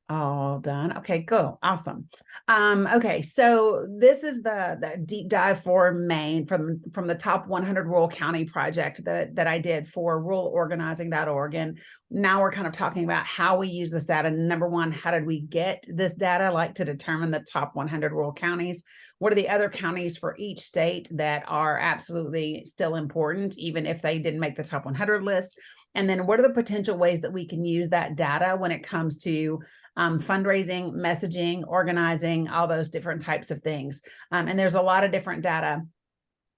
All done. Okay, cool. Awesome. Okay, so this is the deep dive for Maine from the top 100 rural county project that I did for ruralorganizing.org. And now we're kind of talking about how we use this data. Number one, how did we get this data, like to determine the top 100 rural counties? What are the other counties for each state that are absolutely still important, even if they didn't make the top 100 list? And then what are the potential ways that we can use that data when it comes to fundraising, messaging, organizing, all those different types of things. And there's a lot of different data.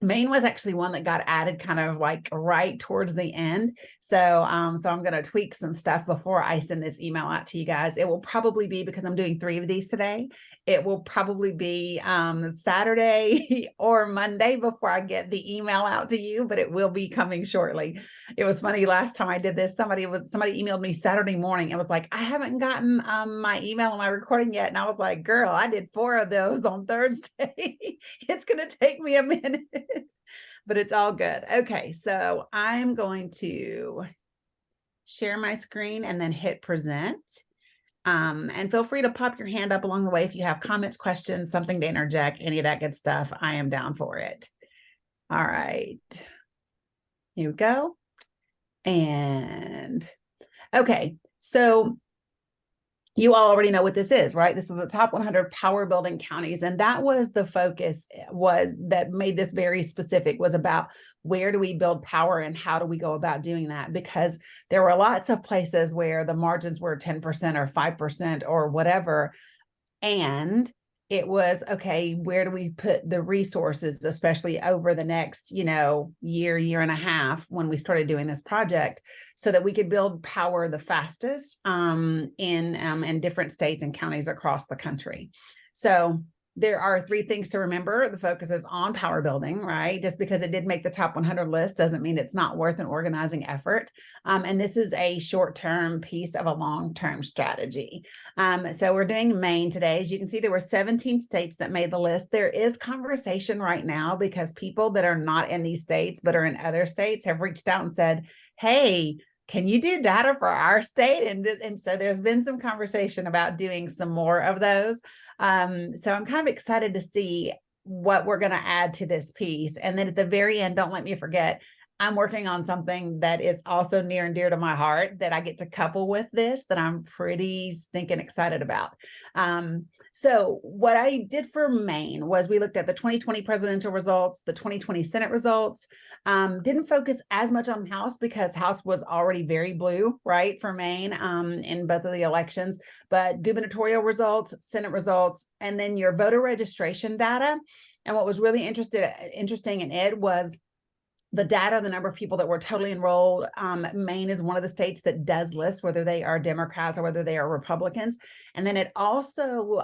Maine was actually one that got added kind of like right towards the end. So I'm going to tweak some stuff before I send this email out to you guys. It will probably be, because I'm doing 3 of these today, it will probably be Saturday or Monday before I get the email out to you, but it will be coming shortly. It was funny, last time I did this, somebody emailed me Saturday morning. It was like, I haven't gotten my email and my recording yet. And I was like, girl, I did 4 of those on Thursday. It's going to take me a minute. But it's all good. Okay, so I'm going to share my screen and then hit present. And feel free to pop your hand up along the way if you have comments, questions, something to interject, any of that good stuff. I am down for it. All right, here we go. And okay, so you all already know what this is, right? This is the top 100 power building counties. And that was the focus, was that made this very specific, was about where do we build power and how do we go about doing that? Because there were lots of places where the margins were 10% or 5% or whatever. And it was, okay, where do we put the resources, especially over the next, year and a half when we started doing this project, so that we could build power the fastest in different states and counties across the country. So there are 3 things to remember. The focus is on power building, right? Just because it did make the top 100 list doesn't mean it's not worth an organizing effort. And this is a short-term piece of a long-term strategy. So we're doing Maine today. As you can see, there were 17 states that made the list. There is conversation right now because people that are not in these states but are in other states have reached out and said, hey, can you do data for our state? And so there's been some conversation about doing some more of those. So I'm kind of excited to see what we're going to add to this piece. And then at the very end, don't let me forget, I'm working on something that is also near and dear to my heart that I get to couple with this, that I'm pretty stinking excited about. So what I did for Maine was we looked at the 2020 presidential results, the 2020 Senate results. Didn't focus as much on House because House was already very blue, right, for Maine in both of the elections, but gubernatorial results, Senate results, and then your voter registration data. And what was really interesting in it was the data, the number of people that were totally enrolled. Maine is one of the states that does list whether they are Democrats or whether they are Republicans. And then it also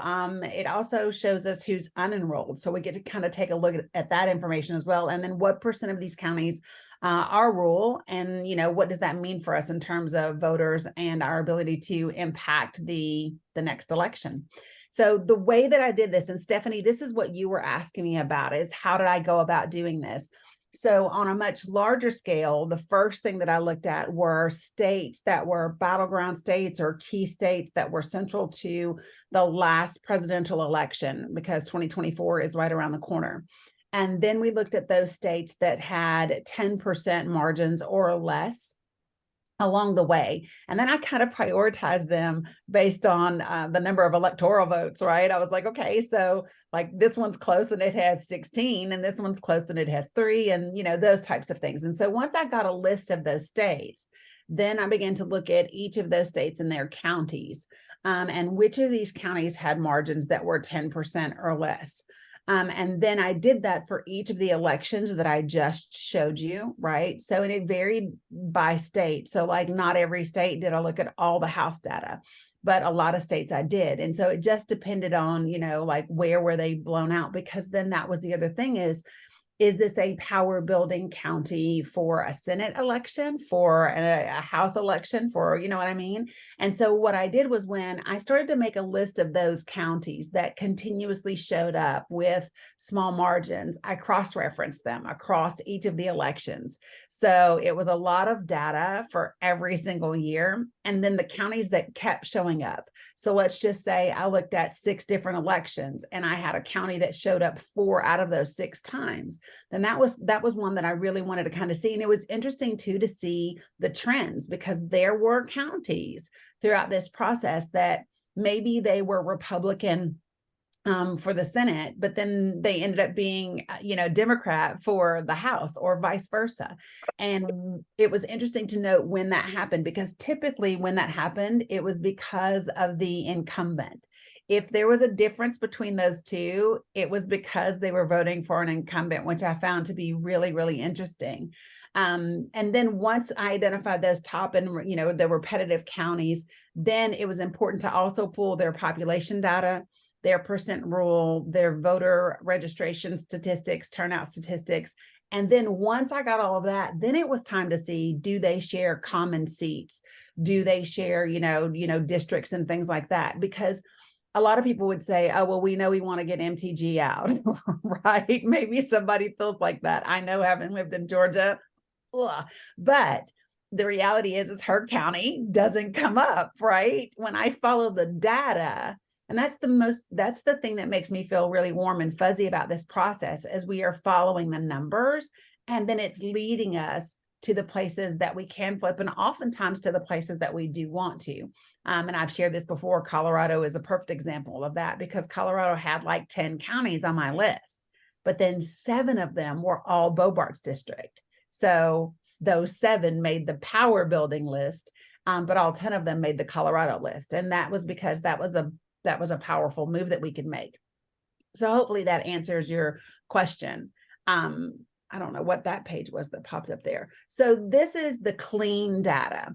shows us who's unenrolled. So we get to kind of take a look at that information as well. And then what percent of these counties are rural, and what does that mean for us in terms of voters and our ability to impact the next election. So the way that I did this, and Stephanie, this is what you were asking me about, is how did I go about doing this? So on a much larger scale, the first thing that I looked at were states that were battleground states or key states that were central to the last presidential election, because 2024 is right around the corner. And then we looked at those states that had 10% margins or less along the way. And then I kind of prioritized them based on the number of electoral votes, right? I was like, okay, so like this one's close and it has 16, and this one's close and it has 3, and those types of things. And so once I got a list of those states, then I began to look at each of those states and their counties, and which of these counties had margins that were 10% or less. And then I did that for each of the elections that I just showed you, right? So, and it varied by state. So like not every state did I look at all the House data, but a lot of states I did. And so it just depended on, like where were they blown out? Because then that was the other thing is, is this a power building county for a Senate election, for a House election, for, you know what I mean? And so what I did was, when I started to make a list of those counties that continuously showed up with small margins, I cross-referenced them across each of the elections. So it was a lot of data for every single year. And then the counties that kept showing up. So let's just say I looked at 6 different elections and I had a county that showed up 4 out of those 6 times. Then that was one that I really wanted to kind of see. And it was interesting too to see the trends, because there were counties throughout this process that maybe they were Republican for the Senate, but then they ended up being, Democrat for the House, or vice versa. And it was interesting to note when that happened, because typically when that happened, it was because of the incumbent. If there was a difference between those two, it was because they were voting for an incumbent, which I found to be really, really interesting. And then once I identified those top and, the repetitive counties, then it was important to also pull their population data, their percent rural, their voter registration statistics, turnout statistics. And then once I got all of that, then it was time to see, do they share common seats? Do they share, districts and things like that? Because a lot of people would say, oh, well, we know we want to get MTG out, right? Maybe somebody feels like that. I know, having lived in Georgia, but the reality is her county doesn't come up, right? When I follow the data, and that's the thing that makes me feel really warm and fuzzy about this process, as we are following the numbers, and then it's leading us to the places that we can flip, and oftentimes to the places that we do want to. And I've shared this before. Colorado is a perfect example of that, because Colorado had like 10 counties on my list, but then 7 of them were all Bobart's district. So those 7 made the power building list, but all 10 of them made the Colorado list. And that was because that was a powerful move that we could make. So hopefully that answers your question. I don't know what that page was that popped up there. So this is the clean data.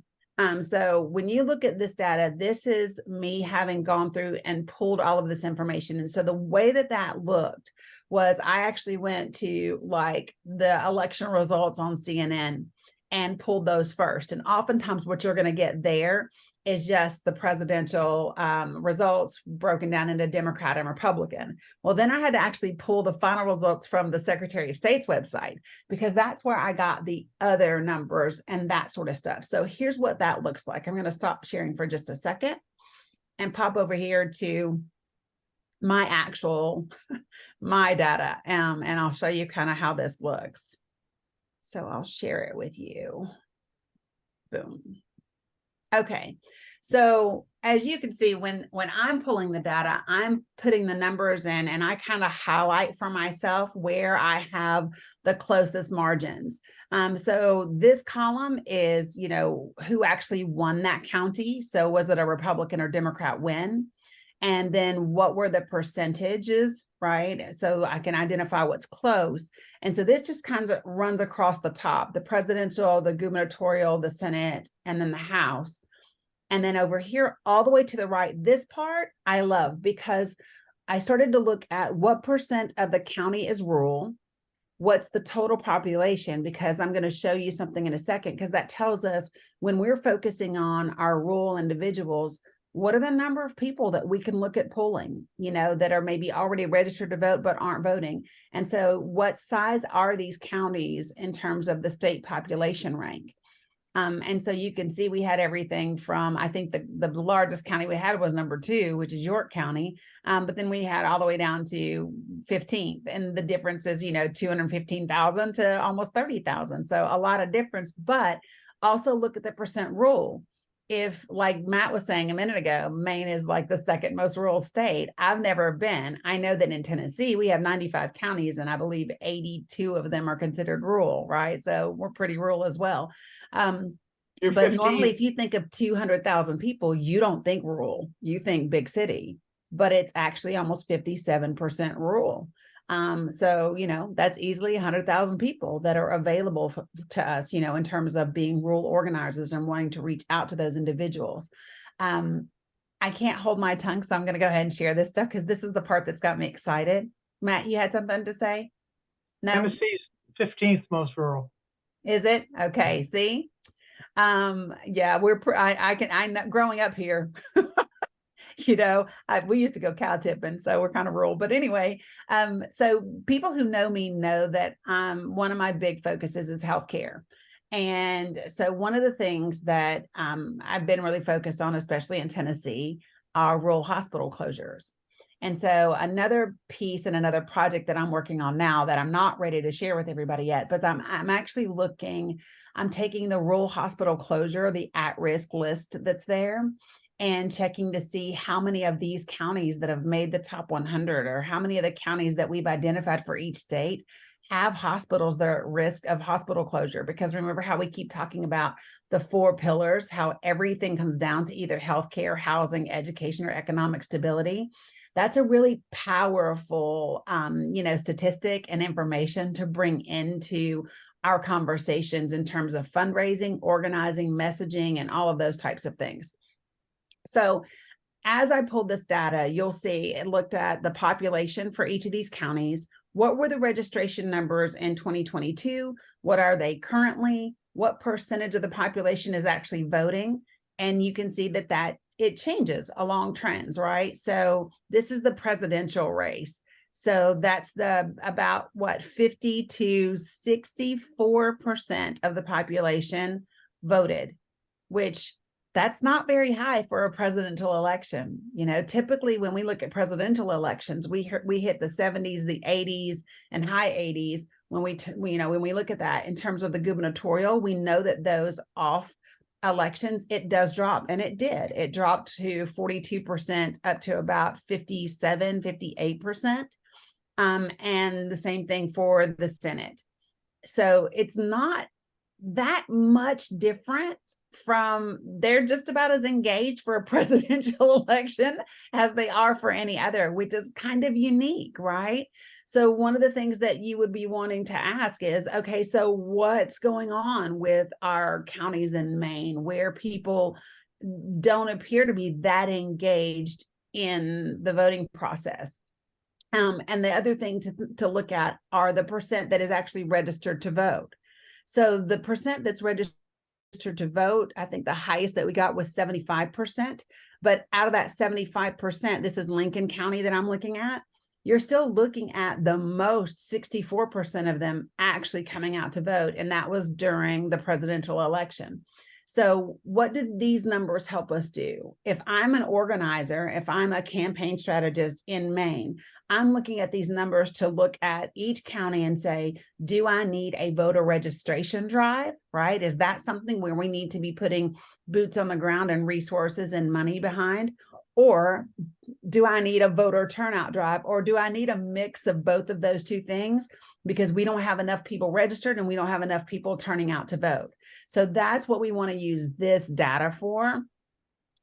So when you look at this data, this is me having gone through and pulled all of this information. And so the way that looked was, I actually went to like the election results on CNN and pulled those first. And oftentimes what you're going to get there is just the presidential results broken down into Democrat and Republican. Well, then I had to actually pull the final results from the Secretary of State's website, because that's where I got the other numbers and that sort of stuff. So here's what that looks like. I'm going to stop sharing for just a second and pop over here to my data, and I'll show you kind of how this looks. So I'll share it with you. Boom. Okay, so as you can see, when I'm pulling the data, I'm putting the numbers in, and I kind of highlight for myself where I have the closest margins. So this column is, who actually won that county. So was it a Republican or Democrat win? And then what were the percentages, right? So I can identify what's close. And so this just kind of runs across the top: the presidential, the gubernatorial, the Senate, and then the House. And then over here, all the way to the right, this part I love, because I started to look at what percent of the county is rural, what's the total population, because I'm going to show you something in a second, because that tells us, when we're focusing on our rural individuals, what are the number of people that we can look at polling, that are maybe already registered to vote but aren't voting. And so what size are these counties in terms of the state population rank? And so you can see we had everything from, I think the largest county we had was number 2, which is York County. But then we had all the way down to 15th, and the difference is, 215,000 to almost 30,000. So a lot of difference, but also look at the percent rural. If, like Matt was saying a minute ago, Maine is like the second most rural state. I've never been. I know that in Tennessee, we have 95 counties, and I believe 82 of them are considered rural, right? So we're pretty rural as well. But normally, if you think of 200,000 people, you don't think rural, you think big city, but it's actually almost 57% rural. So, that's easily 100,000 people that are available to us, in terms of being rural organizers and wanting to reach out to those individuals. I can't hold my tongue, so I'm going to go ahead and share this stuff, because this is the part that's got me excited. Matt, you had something to say? No? Tennessee 15th most rural. Is it? Okay. See? Yeah, I know growing up here, we used to go cow tipping, so we're kind of rural. But anyway, so people who know me know that one of my big focuses is healthcare. And so one of the things that I've been really focused on, especially in Tennessee, are rural hospital closures. And so another piece and another project that I'm working on now that I'm not ready to share with everybody yet, but I'm actually I'm taking the rural hospital closure, the at-risk list that's there, and checking to see how many of these counties that have made the top 100, or how many of the counties that we've identified for each state have hospitals that are at risk of hospital closure. Because remember how we keep talking about the 4 pillars, how everything comes down to either healthcare, housing, education, or economic stability. That's a really powerful, statistic and information to bring into our conversations in terms of fundraising, organizing, messaging, and all of those types of things. So as I pulled this data, you'll see it looked at the population for each of these counties. What were the registration numbers in 2022? What are they currently? What percentage of the population is actually voting? And you can see that it changes along trends, right? So this is the presidential race. So that's about 50 to 64% of the population voted, which that's not very high for a presidential election. Typically when we look at presidential elections, we hit the 70s, the 80s, and high 80s. When we look at that in terms of the gubernatorial, we know that those off elections, it does drop, and it did. It dropped to 42% up to about 57, 58%. And the same thing for the Senate. So it's not that much different from, they're just about as engaged for a presidential election as they are for any other, which is kind of unique, right? So one of the things that you would be wanting to ask is, okay, so what's going on with our counties in Maine where people don't appear to be that engaged in the voting process? And the other thing to look at are the percent that is actually registered to vote. So the percent that's registered to vote, I think the highest that we got was 75%. But out of that 75%, this is Lincoln County that I'm looking at, you're still looking at the most 64% of them actually coming out to vote. And that was during the presidential election. So what did these numbers help us do? If I'm an organizer, if I'm a campaign strategist in Maine, I'm looking at these numbers to look at each county and say, do I need a voter registration drive, right? Is that something where we need to be putting boots on the ground and resources and money behind? Or do I need a voter turnout drive? Or do I need a mix of both of those two things? Because we don't have enough people registered and we don't have enough people turning out to vote. So that's what we want to use this data for,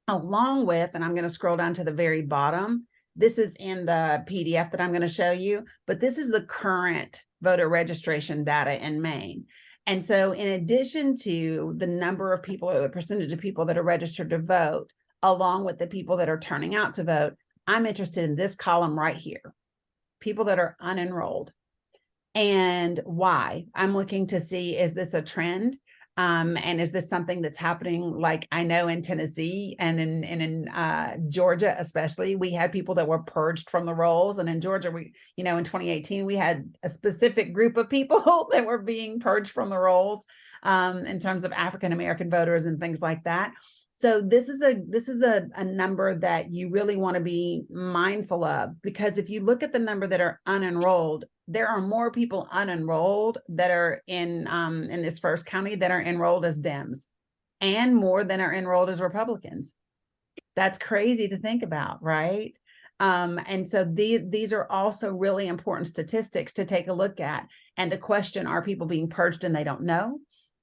along with, and I'm going to scroll down to the very bottom. This is in the PDF that I'm going to show you, but this is the current voter registration data in Maine. And so in addition to the number of people or the percentage of people that are registered to vote, along with the people that are turning out to vote, I'm interested in this column right here, people that are unenrolled. And why? I'm looking to see, is this a trend? And is this something that's happening? Like I know in Tennessee and in Georgia, especially, we had people that were purged from the rolls. And in Georgia, in 2018, we had a specific group of people that were being purged from the rolls in terms of African-American voters and things like that. So this is a number that you really want to be mindful of, because if you look at the number that are unenrolled, there are more people unenrolled that are in this first county that are enrolled as Dems, and more than are enrolled as Republicans. That's crazy to think about, right? And so these are also really important statistics to take a look at and to question: are people being purged and they don't know?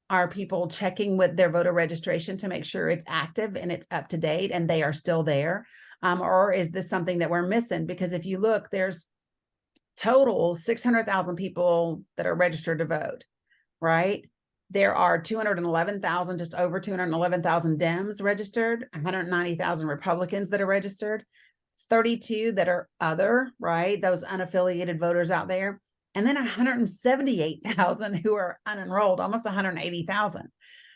Are people checking with their voter registration to make sure it's active and it's up to date and they are still there? Or is this something that we're missing? Because if you look, there's total 600,000 people that are registered to vote, right? There are 211,000, just over 211,000 Dems registered, 190,000 Republicans that are registered, 32 that are other, right? Those unaffiliated voters out there. and then 178,000 who are unenrolled, almost 180,000.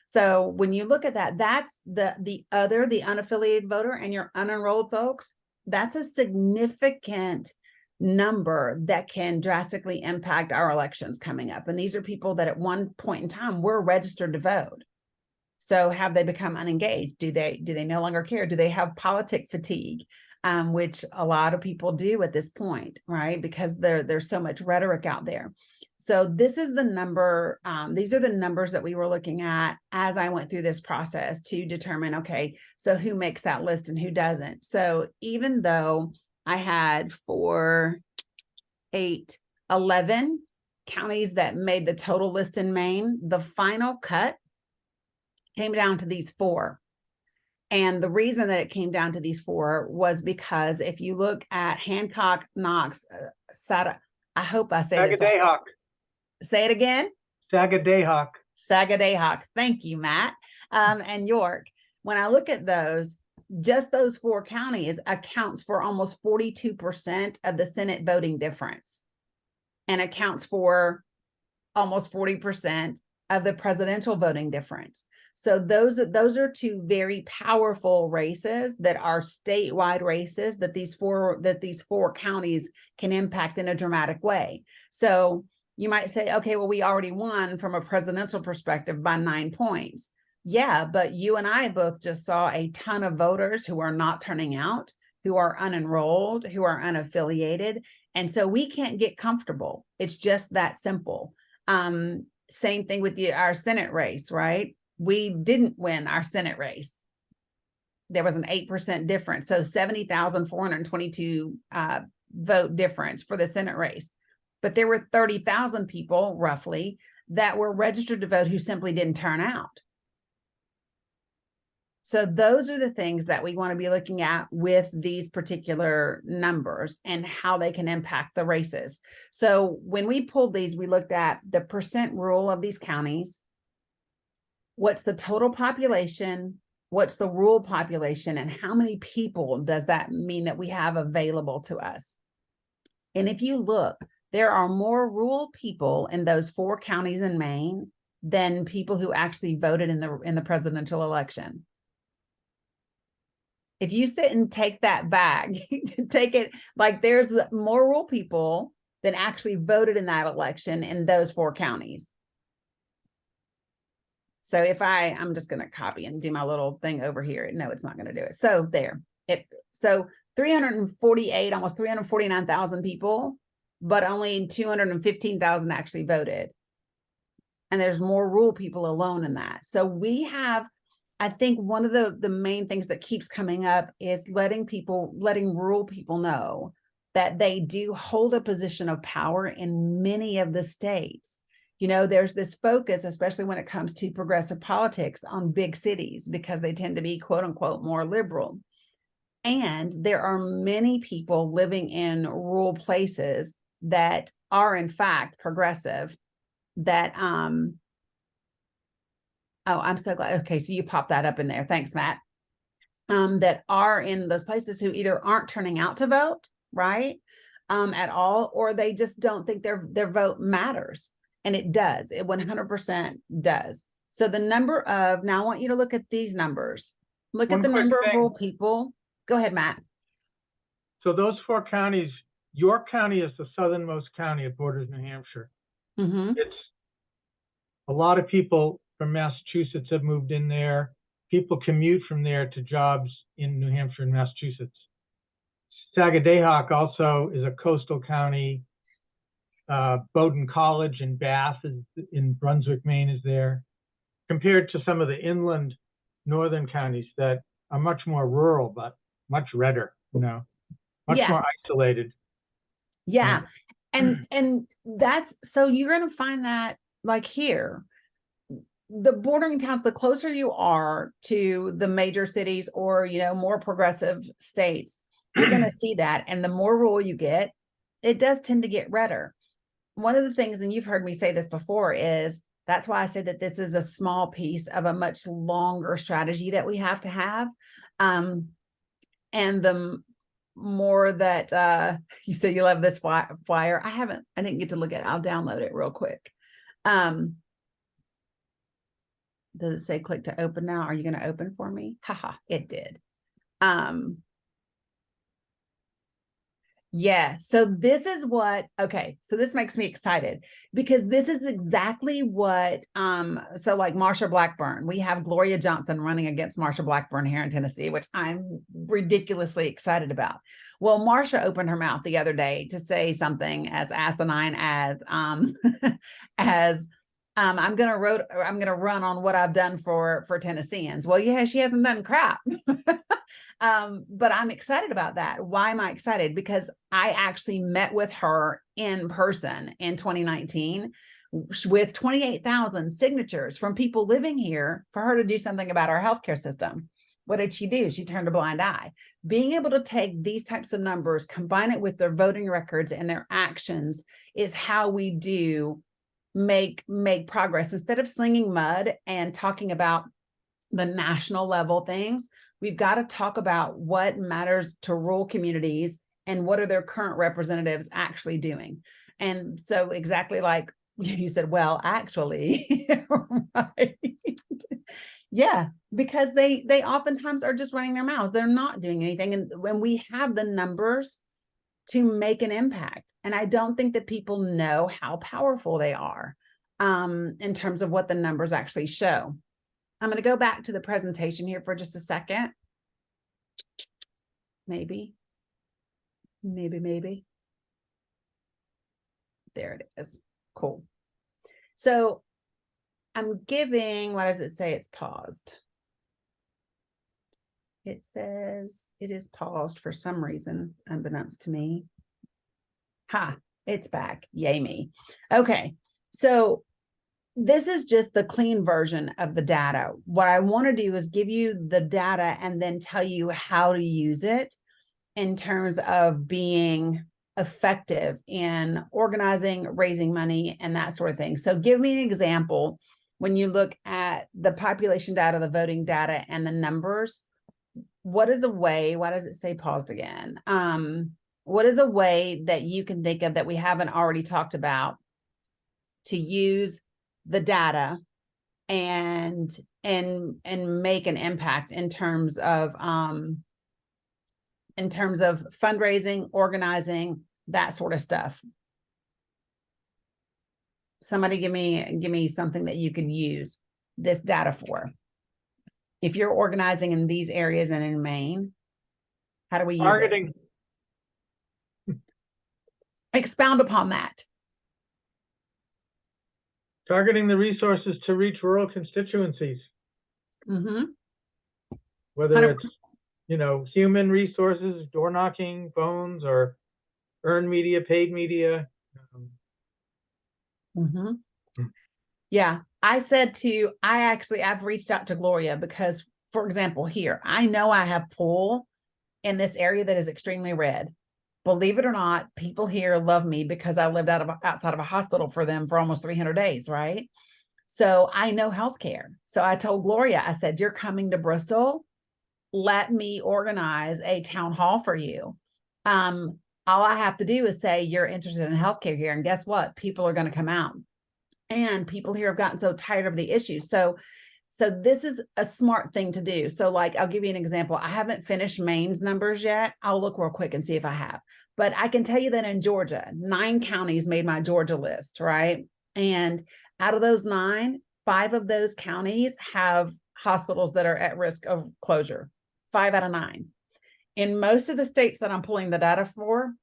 So when you look at that, that's the unaffiliated voter and your unenrolled folks, that's a significant number that can drastically impact our elections coming up. And these are people that at one point in time were registered to vote. So have they become unengaged? Do they no longer care? Do they have politic fatigue? Which a lot of people do at this point, right? Because there's so much rhetoric out there. So this is the number, these are the numbers that we were looking at as I went through this process to determine, okay, so who makes that list and who doesn't. So even though I had 4, 8, 11 counties that made the total list in Maine, the final cut came down to these 4. And the reason that it came down to these 4 was because if you look at Hancock, Knox, I hope I say this. Sagadahoc. Say it again. Sagadahoc. Sagadahoc. Thank you, Matt. And York. When I look at those, just those 4 counties accounts for almost 42% of the Senate voting difference and accounts for almost 40% of the presidential voting difference. So those are 2 very powerful races that are statewide races that these four counties can impact in a dramatic way. So you might say, okay, well, we already won from a presidential perspective by 9 points. Yeah, but you and I both just saw a ton of voters who are not turning out, who are unenrolled, who are unaffiliated. And so we can't get comfortable. It's just that simple. Same thing with our Senate race, right? We didn't win our Senate race. There was an 8% difference. So 70,422 vote difference for the Senate race. But there were 30,000 people roughly that were registered to vote who simply didn't turn out. So those are the things that we want to be looking at with these particular numbers and how they can impact the races. So when we pulled these, we looked at the percent rural of these counties. What's the total population? What's the rural population? And how many people does that mean that we have available to us? And if you look, there are more rural people in those 4 counties in Maine than people who actually voted in the presidential election. If you sit and take that back, take it like there's more rural people than actually voted in that election in those 4 counties. So if I'm just going to copy and do my little thing over here. No, it's not going to do it. So there. So 348, almost 349,000 people, but only 215,000 actually voted. And there's more rural people alone in that. So we have, I think one of the main things that keeps coming up is letting rural people know that they do hold a position of power in many of the states. You know, there's this focus, especially when it comes to progressive politics, on big cities because they tend to be quote unquote more liberal. And there are many people living in rural places that are in fact progressive that oh, I'm so glad. Okay, so you popped that up in there. Thanks, Matt. That are in those places who either aren't turning out to vote, right, at all, or they just don't think their vote matters. And it does. It 100% does. So the number of, now I want you to look at these numbers. Look at the number of rural people. Go ahead, Matt. So those 4 counties, York County is the southernmost county. It borders New Hampshire. Mm-hmm. It's a lot of people from Massachusetts have moved in there. People commute from there to jobs in New Hampshire and Massachusetts. Sagadahoc also is a coastal county. Bowdoin College in Bath in Brunswick, Maine is there, compared to some of the inland northern counties that are much more rural, but much redder, you know, much more isolated. Yeah. And that's, so you're going to find that like here, the bordering towns, the closer you are to the major cities or, you know, more progressive states, you're going to see that. And the more rural you get, it does tend to get redder. One of the things, and you've heard me say this before, is that's why I say that this is a small piece of a much longer strategy that we have to have. And the more that you say you love this flyer. I didn't get to look at it. I'll download it real quick. Does it say click to open now? Are you going to open for me? Haha, it did. Yeah, so this is what, okay, so this makes me excited because this is exactly what, so like Marsha Blackburn, we have Gloria Johnson running against Marsha Blackburn here in Tennessee, which I'm ridiculously excited about. Well, Marsha opened her mouth the other day to say something as asinine as, as, I'm gonna run on what I've done for Tennesseans. Well, yeah, she hasn't done crap. But I'm excited about that. Why am I excited? Because I actually met with her in person in 2019 with 28,000 signatures from people living here for her to do something about our healthcare system. What did she do? She turned a blind eye. Being able to take these types of numbers, combine it with their voting records and their actions is how we do make progress. Instead of slinging mud and talking about the national level things, we've got to talk about what matters to rural communities and what are their current representatives actually doing. And so exactly like you said, well, actually, right? Yeah, because they oftentimes are just running their mouths. They're not doing anything. And when we have the numbers to make an impact, and I don't think that people know how powerful they are in terms of what the numbers actually show. I'm going to go back to the presentation here for just a second. Maybe. There it is. Cool. So I'm giving, what does it say? It's paused. It says it is paused for some reason, unbeknownst to me. Ha, it's back. Yay me. Okay. So this is just the clean version of the data. What I want to do is give you the data and then tell you how to use it in terms of being effective in organizing, raising money, and that sort of thing. So give me an example when you look at the population data, the voting data, and the numbers. What is a way, why does it say paused again? What is a way that you can think of that we haven't already talked about to use the data and make an impact in terms of fundraising, organizing, that sort of stuff? Somebody give me something that you can use this data for. If you're organizing in these areas and in Maine, how do we use Targeting. it? Expound upon that. Targeting the resources to reach rural constituencies. Mm-hmm. Whether it's, human resources, door knocking, phones, or earned media, paid media. Mm-hmm. Yeah, I've reached out to Gloria because, for example, here, I know I have pool in this area that is extremely red. Believe it or not, people here love me because I lived outside of a hospital for them for almost 300 days, right? So I know healthcare. So I told Gloria, I said, you're coming to Bristol. Let me organize a town hall for you. All I have to do is say you're interested in healthcare here. And guess what? People are going to come out. And people here have gotten so tired of the issues. So this is a smart thing to do. So like, I'll give you an example. I haven't finished Maine's numbers yet. I'll look real quick and see if I have, but I can tell you that in Georgia, 9 counties made my Georgia list, right? And out of those 9, 5 of those counties have hospitals that are at risk of closure. 5 out of 9. In most of the states that I'm pulling the data for,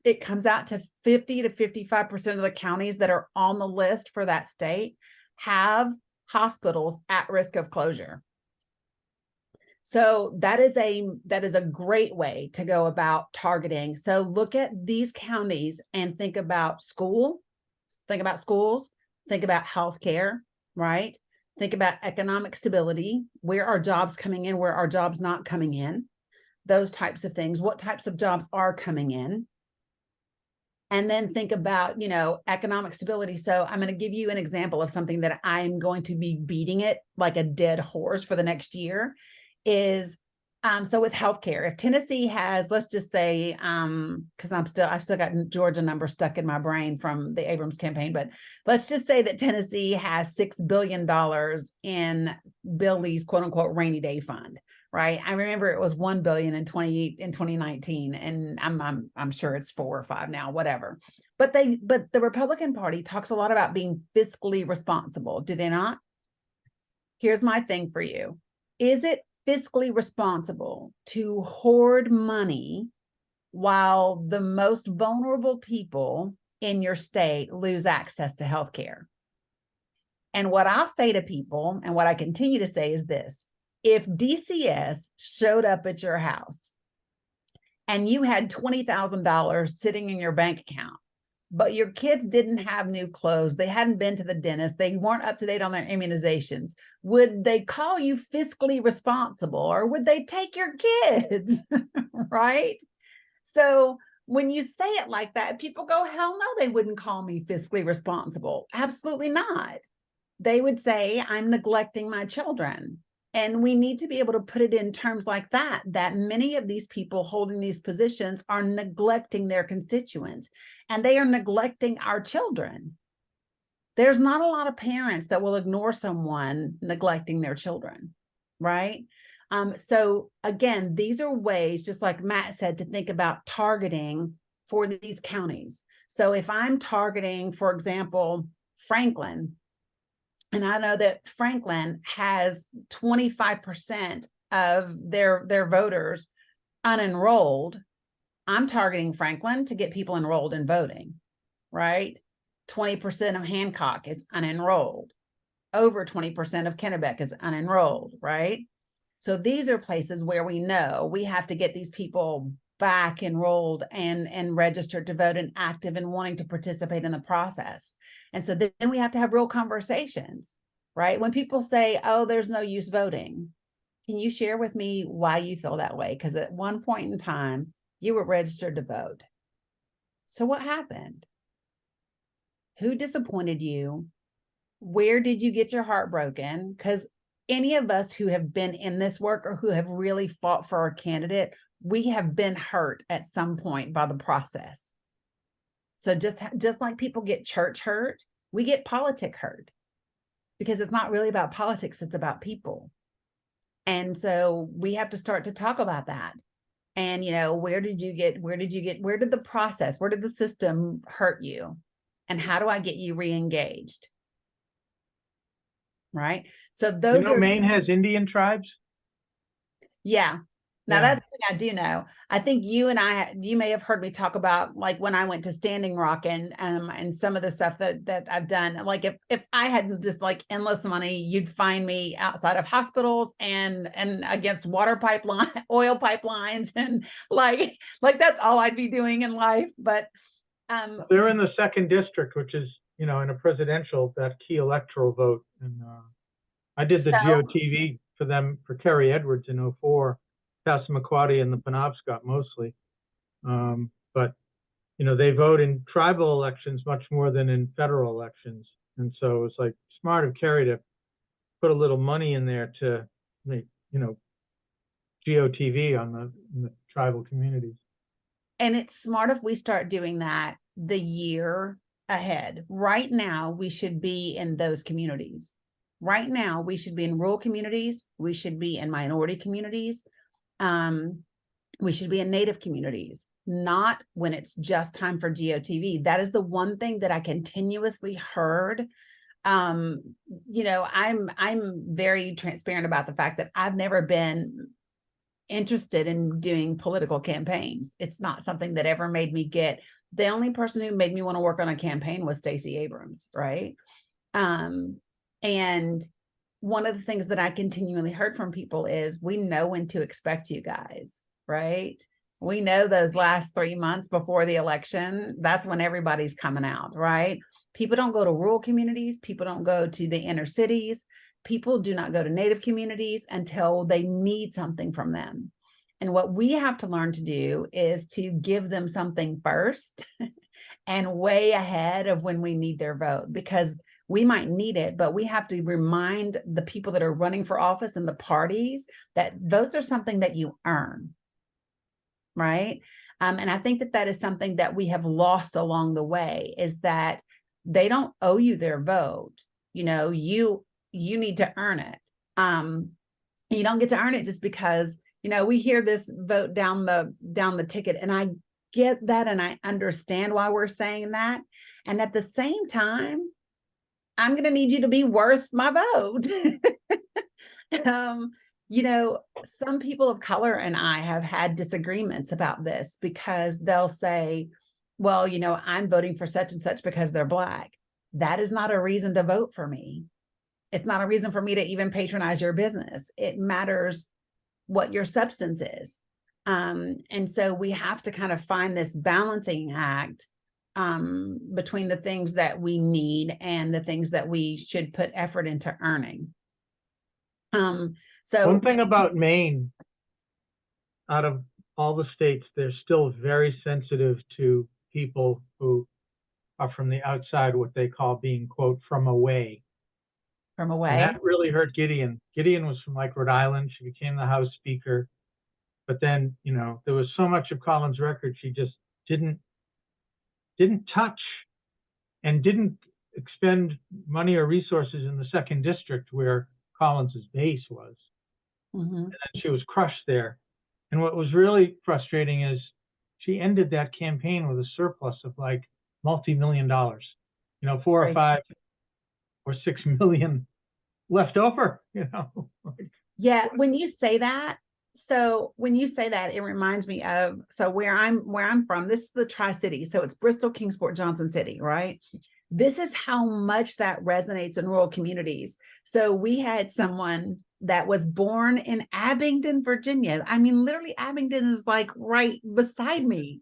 it comes out to 50 to 55% of the counties that are on the list for that state have hospitals at risk of closure. So that is a great way to go about targeting. So look at these counties and think about schools, think about healthcare, right? Think about economic stability. Where are jobs coming in? Where are jobs not coming in? Those types of things. What types of jobs are coming in? And then think about, economic stability. So I'm going to give you an example of something that I'm going to be beating it like a dead horse for the next year is So with healthcare, if Tennessee has, let's just say, because I've still got Georgia numbers stuck in my brain from the Abrams campaign, but let's just say that Tennessee has $6 billion in Bill Lee's quote unquote rainy day fund, right? I remember it was 1 billion in 2019, and I'm sure it's 4 or 5 now, whatever. But the Republican Party talks a lot about being fiscally responsible, do they not? Here's my thing for you. Is it fiscally responsible to hoard money while the most vulnerable people in your state lose access to health care? And what I'll say to people, and what I continue to say, is this: if DCS showed up at your house and you had $20,000 sitting in your bank account, but your kids didn't have new clothes, they hadn't been to the dentist, they weren't up to date on their immunizations, would they call you fiscally responsible, or would they take your kids? Right? So when you say it like that, people go, hell no, they wouldn't call me fiscally responsible. Absolutely not. They would say I'm neglecting my children. And we need to be able to put it in terms like that, that many of these people holding these positions are neglecting their constituents, and they are neglecting our children. There's not a lot of parents that will ignore someone neglecting their children, right? So again, these are ways, just like Matt said, to think about targeting for these counties. So if I'm targeting, for example, Franklin, and I know that Franklin has 25% of their voters unenrolled, I'm targeting Franklin to get people enrolled in voting, right? 20% of Hancock is unenrolled. Over 20% of Kennebec is unenrolled, right? So these are places where we know we have to get these people back enrolled and registered to vote and active and wanting to participate in the process. And so then we have to have real conversations, right? When people say, oh, there's no use voting, can you share with me why you feel that way? Because at one point in time, you were registered to vote. So what happened? Who disappointed you? Where did you get your heart broken? Because any of us who have been in this work or who have really fought for our candidate, we have been hurt at some point by the process. So just like people get church hurt, we get politic hurt, because it's not really about politics, it's about people. And so we have to start to talk about that. And, where did the process, where did the system hurt you? And how do I get you re-engaged? Right? So those are— Maine has Indian tribes? Yeah. Now Yeah. that's something I do know. I think you may have heard me talk about, like, when I went to Standing Rock and some of the stuff that I've done. Like if I had just like endless money, you'd find me outside of hospitals and against water pipeline, oil pipelines, and like that's all I'd be doing in life. But they're in the 2nd district, which is, in a presidential, that key electoral vote. And I did the GOTV for them, for Kerry Edwards in 2004, Passamaquoddy and the Penobscot mostly. But, they vote in tribal elections much more than in federal elections. And so it's like smart of Kerry to put a little money in there to make, GOTV in the tribal communities. And it's smart if we start doing that the year ahead. Right now, we should be in those communities. Right now, we should be in rural communities. We should be in minority communities. We should be in Native communities, not when it's just time for GOTV. That is the one thing that I continuously heard. I'm very transparent about the fact that I've never been interested in doing political campaigns. It's not something that ever made me get— the only person who made me want to work on a campaign was Stacey Abrams, right? And one of the things that I continually heard from people is, we know when to expect you guys, right? We know those last 3 months before the election, that's when everybody's coming out, right? People don't go to rural communities. People don't go to the inner cities. People do not go to Native communities until they need something from them. And what we have to learn to do is to give them something first and way ahead of when we need their vote, because we might need it, but we have to remind the people that are running for office and the parties that votes are something that you earn, right? And I think that that is something that we have lost along the way, is that they don't owe you their vote. You know, you need to earn it. You don't get to earn it just because, you know, we hear this vote down the ticket, and I get that, and I understand why we're saying that. And at the same time, I'm going to need you to be worth my vote. You know, some people of color and I have had disagreements about this, because they'll say, well, you know, I'm voting for such and such because they're Black. That is not a reason to vote for me. It's not a reason for me to even patronize your business. It matters what your substance is. And so we have to kind of find this balancing act between the things that we need and the things that we should put effort into earning. So one thing about Maine, out of all the states, they're still very sensitive to people who are from the outside, what they call being, quote, from away. from And away, that really hurt Gideon. Gideon was from like Rhode Island. She became the House Speaker. But then, you know, there was so much of Colin's record she just didn't touch, and didn't expend money or resources in the second district where Collins's base was. And she was crushed there. And what was really frustrating is she ended that campaign with a surplus of like multi-million dollars, you know, 4 or 5 or 6 million left over, you know. yeah. When you say that, it reminds me of, so where I'm from, this is the Tri-City. So it's Bristol, Kingsport, Johnson City, right? This is how much that resonates in rural communities. So we had someone that was born in Abingdon, Virginia. I mean, literally Abingdon is like right beside me,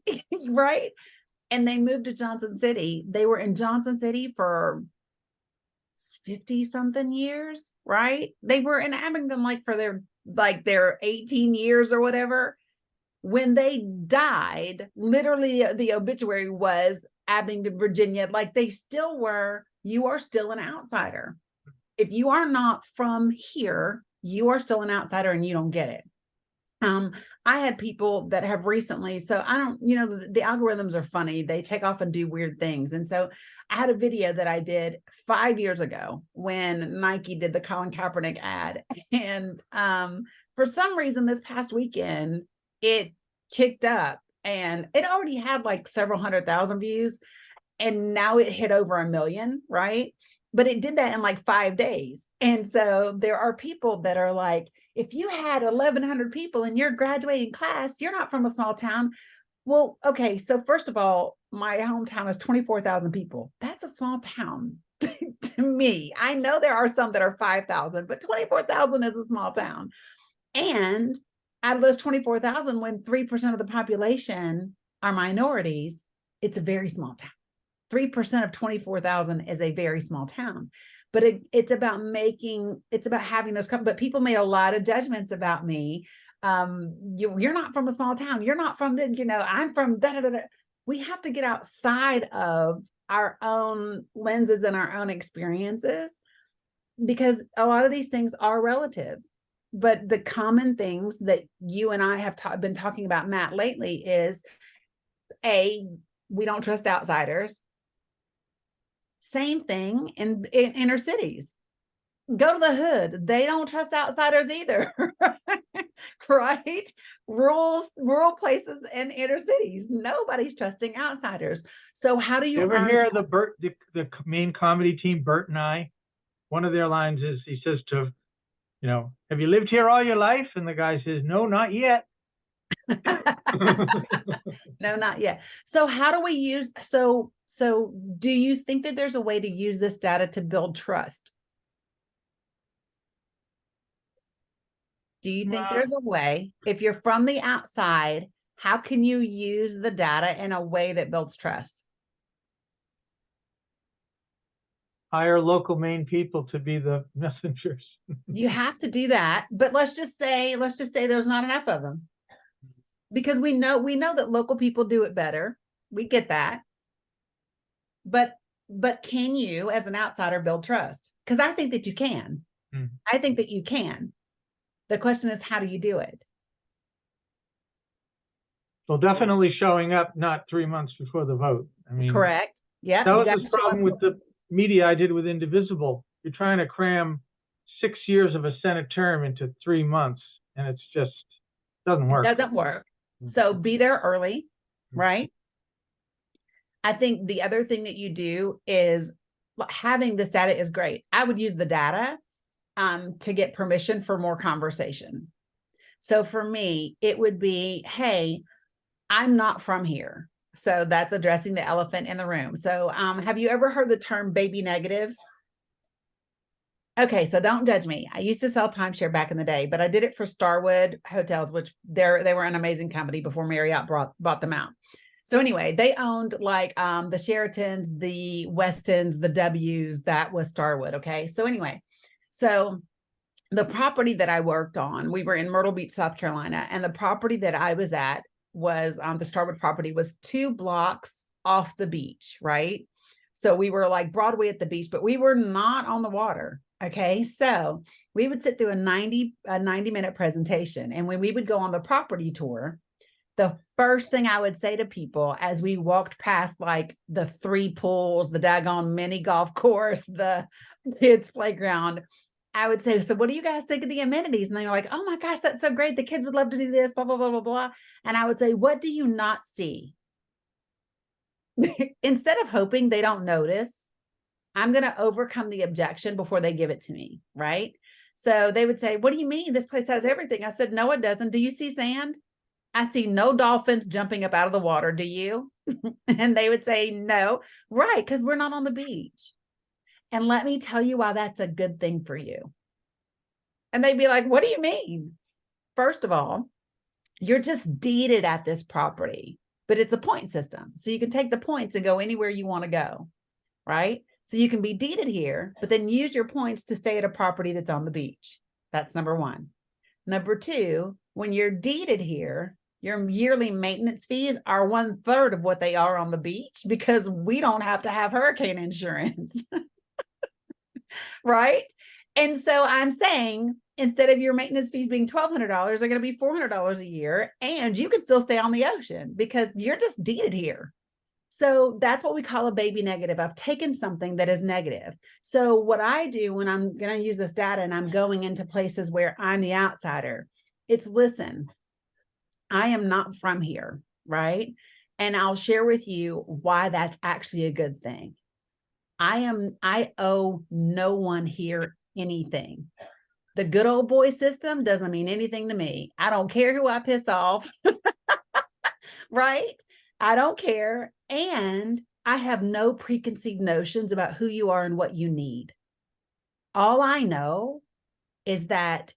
right? And they moved to Johnson City. They were in Johnson City for 50 something years, right? They were in Abingdon like for their 18 years or whatever. When they died, literally the obituary was Abingdon, Virginia. Like they still were, you are still an outsider. If you are not from here, you are still an outsider and you don't get it. I had people that have recently, so I don't, you know, the algorithms are funny. They take off and do weird things. And so I had a video that I did 5 years ago when Nike did the Colin Kaepernick ad. And for some reason this past weekend, it kicked up, and it already had like several 100,000 views. And now it hit over 1 million, right? But it did that in like 5 days. And so there are people that are like, if you had 1,100 people in your graduating class, you're not from a small town. Well, okay. So first of all, my hometown is 24,000 people. That's a small town to me. I know there are some that are 5,000, but 24,000 is a small town. And out of those 24,000, when 3% of the population are minorities, it's a very small town. 3% of 24,000 is a very small town. But it's about having those, but people made a lot of judgments about me. You're not from a small town. You're not from the, you know, I'm from da, da, da, da. We have to get outside of our own lenses and our own experiences, because a lot of these things are relative. But the common things that you and I have been talking about, Matt, lately is we don't trust outsiders. Same thing in inner cities. Go to the hood. They don't trust outsiders either, right? Rural places and inner cities. Nobody's trusting outsiders. So how do you ever hear the Maine comedy team, Bert and I? One of their lines is, he says to, you know, have you lived here all your life? And the guy says, no, not yet. No, not yet. So how do we use, so do you think that there's a way to use this data to build trust? Do you think there's a way, if you're from the outside, how can you use the data in a way that builds trust? Hire local Maine people to be the messengers. You have to do that, but let's just say there's not enough of them. Because we know that local people do it better. We get that. But But can you, as an outsider, build trust? Because I think that you can. I think that you can. The question is, how do you do it? Well, definitely showing up not 3 months before the vote. I mean, Correct. Yeah. that You was got the problem with the media I did with Indivisible. You're trying to cram 6 years of a Senate term into 3 months, and it's just doesn't work. Doesn't work. So be there early, right? I think the other thing that you do is having this data is great. I would use the data to get permission for more conversation. So for me, it would be, hey, I'm not from here. So that's addressing the elephant in the room. So have you ever heard the term baby negative? Okay, so don't judge me. I used to sell timeshare back in the day, but I did it for Starwood Hotels, which they were an amazing company before Marriott bought them out. So anyway, they owned like the Sheratons, the Westons, the W's. That was Starwood. Okay, so anyway, so the property that I worked on, we were in Myrtle Beach, South Carolina, and the property that I was at was the Starwood property was 2 blocks off the beach, right? So we were like Broadway at the beach, but we were not on the water. Okay, so we would sit through a 90-minute presentation, and when we would go on the property tour, the first thing I would say to people as we walked past like the 3 pools, the daggone mini golf course, the kids playground, I would say, so what do you guys think of the amenities? And they were like, oh my gosh, that's so great. The kids would love to do this, blah, blah, blah, blah, blah. And I would say, what do you not see? Instead of hoping they don't notice, I'm going to overcome the objection before they give it to me, right? So they would say, what do you mean? This place has everything. I said, no, it doesn't. Do you see sand? I see no dolphins jumping up out of the water. Do you? And they would say, no. Right, because we're not on the beach. And let me tell you why that's a good thing for you. And they'd be like, what do you mean? First of all, you're just deeded at this property, but it's a point system. So you can take the points and go anywhere you want to go, right? So you can be deeded here, but then use your points to stay at a property that's on the beach. That's number 1. Number 2, when you're deeded here, your yearly maintenance fees are 1/3 of what they are on the beach because we don't have to have hurricane insurance. Right? And so I'm saying, instead of your maintenance fees being $1,200, they're going to be $400 a year, and you can still stay on the ocean because you're just deeded here. So that's what we call a baby negative. I've taken something that is negative. So what I do when I'm going to use this data and I'm going into places where I'm the outsider, it's listen, I am not from here, right? And I'll share with you why that's actually a good thing. I owe no one here anything. The good old boy system doesn't mean anything to me. I don't care who I piss off, right? I don't care. And I have no preconceived notions about who you are and what you need. All I know is that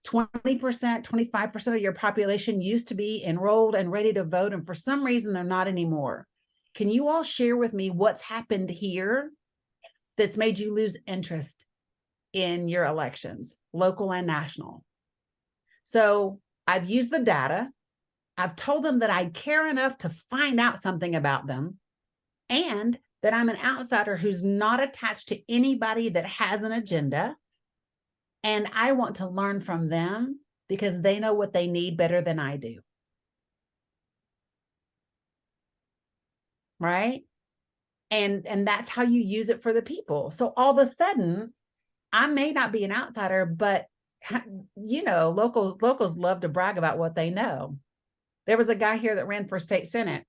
20%, 25% of your population used to be enrolled and ready to vote. And for some reason, they're not anymore. Can you all share with me what's happened here that's made you lose interest in your elections, local and national? So I've used the data. I've told them that I care enough to find out something about them, and that I'm an outsider who's not attached to anybody that has an agenda. And I want to learn from them because they know what they need better than I do. Right? And that's how you use it for the people. So all of a sudden, I may not be an outsider, but locals love to brag about what they know. There was a guy here that ran for state senate.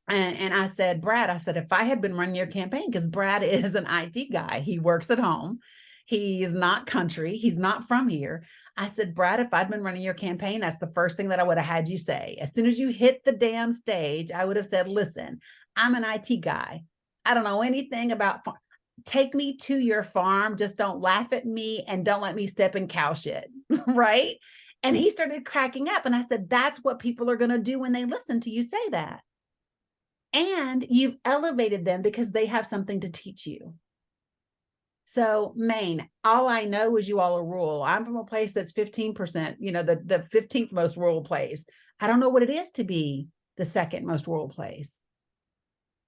And I said, Brad, if I had been running your campaign, because Brad is an IT guy, he works at home. He's not country. He's not from here. I said, Brad, if I'd been running your campaign, that's the first thing that I would have had you say. As soon as you hit the damn stage, I would have said, listen, I'm an IT guy. I don't know anything about farm. Take me to your farm. Just don't laugh at me and don't let me step in cow shit. Right? And he started cracking up. And I said, that's what people are going to do when they listen to you say that. And you've elevated them because they have something to teach you. So Maine, all I know is you all are rural. I'm from a place that's 15%, the 15th most rural place. I don't know what it is to be the second most rural place.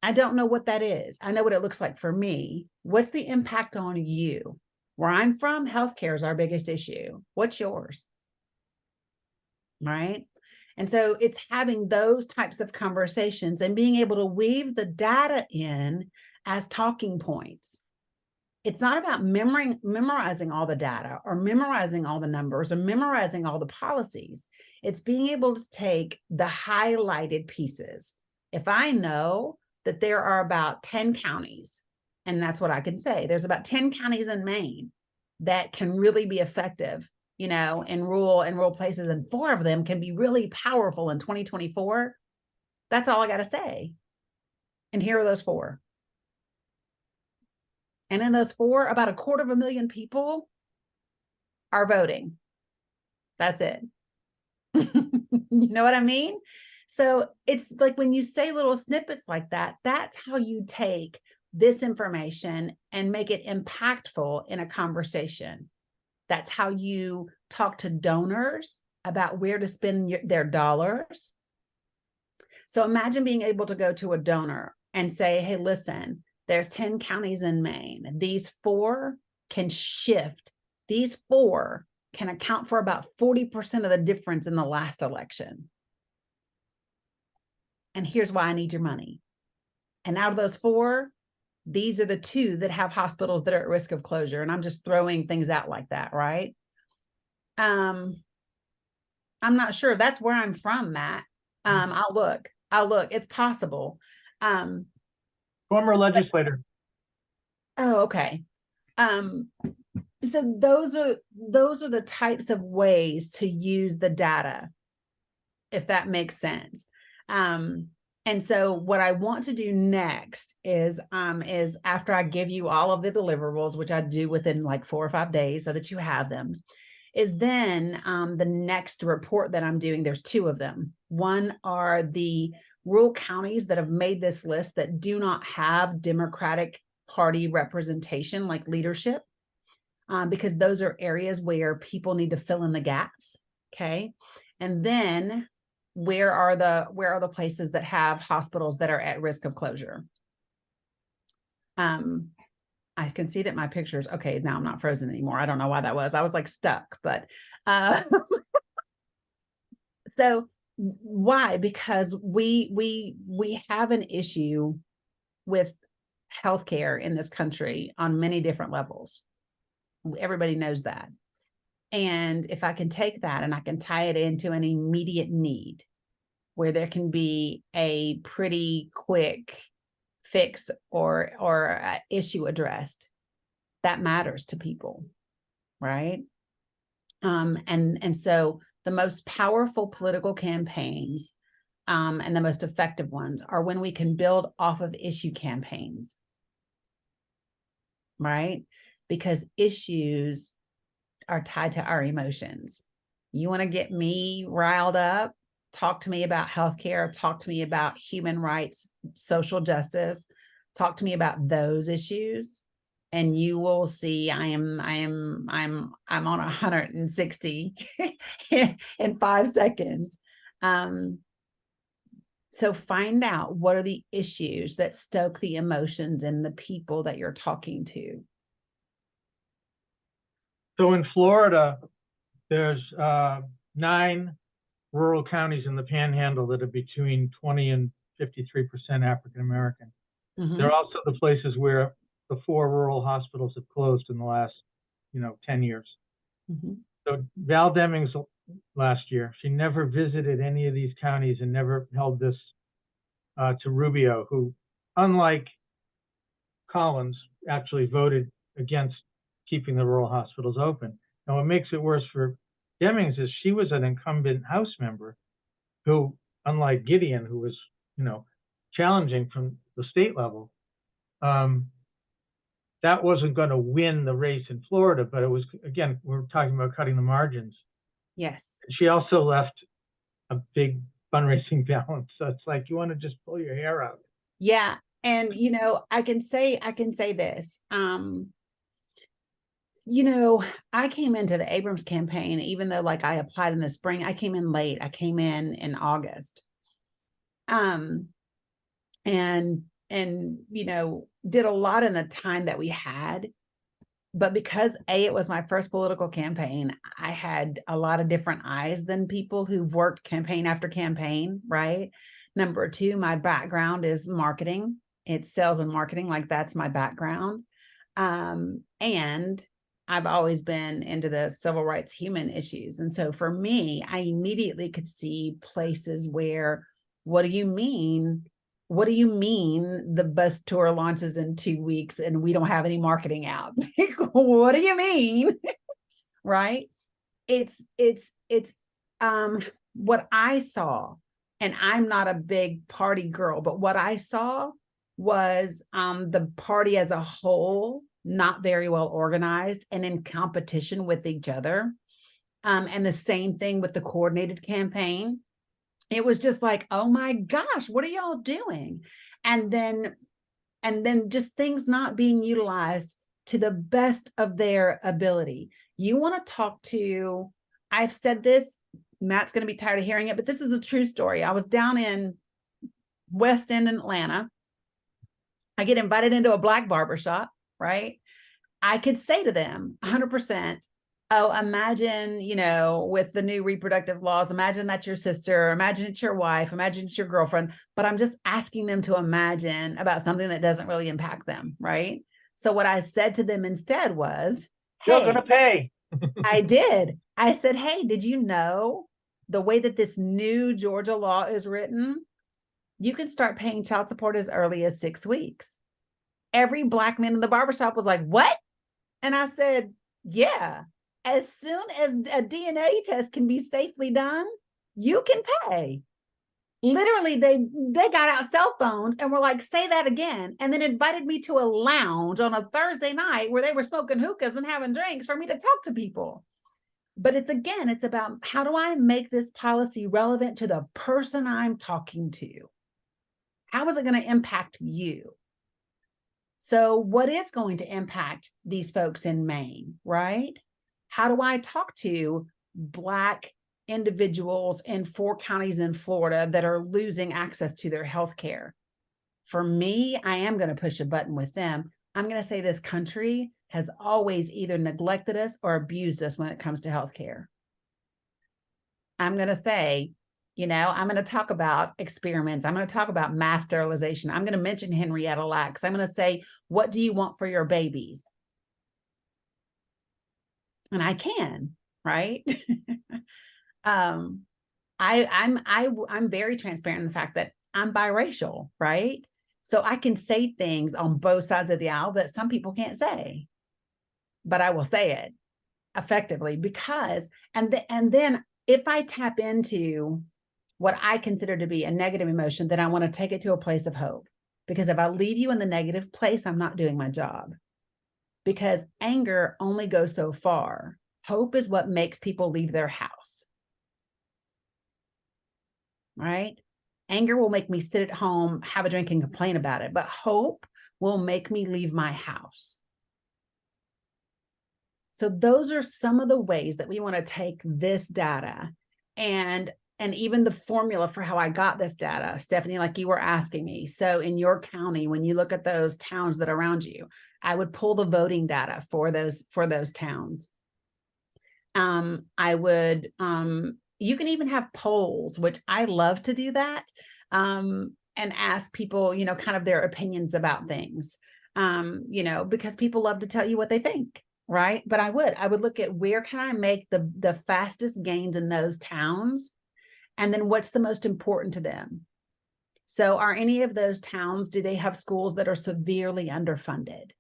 I don't know what that is. I know what it looks like for me. What's the impact on you? Where I'm from, healthcare is our biggest issue. What's yours? Right? And so it's having those types of conversations and being able to weave the data in as talking points. It's not about memorizing all the data or memorizing all the numbers or memorizing all the policies. It's being able to take the highlighted pieces. If I know that there are about 10 counties, and that's what I can say, there's about 10 counties in Maine that can really be effective, you know, in rural places, and 4 of them can be really powerful in 2024. That's all I got to say. And here are those 4. And in those 4, about 250,000 people are voting. That's it. You know what I mean? So it's like when you say little snippets like that, that's how you take this information and make it impactful in a conversation. That's how you talk to donors about where to spend their dollars. So imagine being able to go to a donor and say, hey, listen, there's 10 counties in Maine. These 4 can shift. These 4 can account for about 40% of the difference in the last election. And here's why I need your money. And out of those 4, these are the 2 that have hospitals that are at risk of closure. And I'm just throwing things out like that, right? I'm not sure. That's where I'm from, Matt. I'll look. It's possible. Former legislator. Oh, okay. So those are the types of ways to use the data, if that makes sense. And so what I want to do next is after I give you all of the deliverables, which I do within like 4 or 5 days so that you have them, is then the next report that I'm doing, there's 2 of them. One are the rural counties that have made this list that do not have Democratic Party representation, like leadership, because those are areas where people need to fill in the gaps. Okay. And then where are the places that have hospitals that are at risk of closure? I can see that my pictures. Okay, now I'm not frozen anymore. I don't know why that was. I was like stuck, but so why? Because we have an issue with healthcare in this country on many different levels. Everybody knows that. And if I can take that and I can tie it into an immediate need where there can be a pretty quick fix or issue addressed, that matters to people, right? And so the most powerful political campaigns and the most effective ones are when we can build off of issue campaigns, right? Because issues are tied to our emotions. You want to get me riled up? Talk to me about healthcare. Talk to me about human rights, social justice. Talk to me about those issues, and you will see I'm on 160 in 5 seconds. So find out what are the issues that stoke the emotions in the people that you're talking to. So in Florida, there's 9 rural counties in the Panhandle that are between 20 and 53% African American. Mm-hmm. They're also the places where the 4 rural hospitals have closed in the last, 10 years. Mm-hmm. So Val Demings last year, she never visited any of these counties and never held this to Rubio, who, unlike Collins, actually voted against keeping the rural hospitals open. And what makes it worse for Demings is she was an incumbent House member who, unlike Gideon, who was, challenging from the state level, that wasn't going to win the race in Florida, but it was, again, we're talking about cutting the margins. Yes. She also left a big fundraising balance. So it's like, you want to just pull your hair out. Yeah. And, I can say this, I came into the Abrams campaign, even though like I applied in the spring, I came in late. I came in August. And you know, did a lot in the time that we had. But because it was my first political campaign, I had a lot of different eyes than people who've worked campaign after campaign, right? Number two, my background is marketing. It's sales and marketing, like that's my background. And I've always been into the civil rights human issues. And so for me, I immediately could see places where, what do you mean? What do you mean the bus tour launches in 2 weeks and we don't have any marketing out? What do you mean? Right? It's what I saw, and I'm not a big party girl, but what I saw was the party as a whole not very well organized and in competition with each other. And the same thing with the coordinated campaign. It was just like, oh my gosh, what are y'all doing? And then just things not being utilized to the best of their ability. You want to talk to, I've said this, Matt's going to be tired of hearing it, but this is a true story. I was down in West End in Atlanta. I get invited into a black barbershop, right? I could say to them 100%, oh, imagine, you know, with the new reproductive laws, imagine that's your sister, imagine it's your wife, imagine it's your girlfriend. But I'm just asking them to imagine about something that doesn't really impact them, right? So what I said to them instead was, You're hey, gonna pay. I did. I said, hey, did you know the way that this new Georgia law is written? You can start paying child support as early as 6 weeks. Every black man in the barbershop was like, what? And I said, yeah, as soon as a DNA test can be safely done, you can pay. Literally, they got out cell phones and were like, say that again. And then invited me to a lounge on a Thursday night where they were smoking hookahs and having drinks for me to talk to people. But it's about how do I make this policy relevant to the person I'm talking to? How is it going to impact you? So what is going to impact these folks in Maine, right? How do I talk to Black individuals in 4 counties in Florida that are losing access to their health care? For me, I am going to push a button with them. I'm going to say this country has always either neglected us or abused us when it comes to health care. I'm going to say, you know, I'm going to talk about experiments. I'm going to talk about mass sterilization. I'm going to mention Henrietta Lacks. I'm going to say, what do you want for your babies? And I can, right? I'm very transparent in the fact that I'm biracial, right? So I can say things on both sides of the aisle that some people can't say, but I will say it effectively because, and then if I tap into what I consider to be a negative emotion, then I want to take it to a place of hope. Because if I leave you in the negative place, I'm not doing my job. Because anger only goes so far. Hope is what makes people leave their house. Right? Anger will make me sit at home, have a drink, and complain about it. But hope will make me leave my house. So those are some of the ways that we want to take this data and even the formula for how I got this data, Stephanie, like you were asking me. So in your county, when you look at those towns that are around you, I would pull the voting data for those towns. I would, you can even have polls, which I love to do that, and ask people, you know, kind of their opinions about things, you know, because people love to tell you what they think. Right. But I would look at where can I make the fastest gains in those towns? And then what's the most important to them? So are any of those towns, do they have schools that are severely underfunded?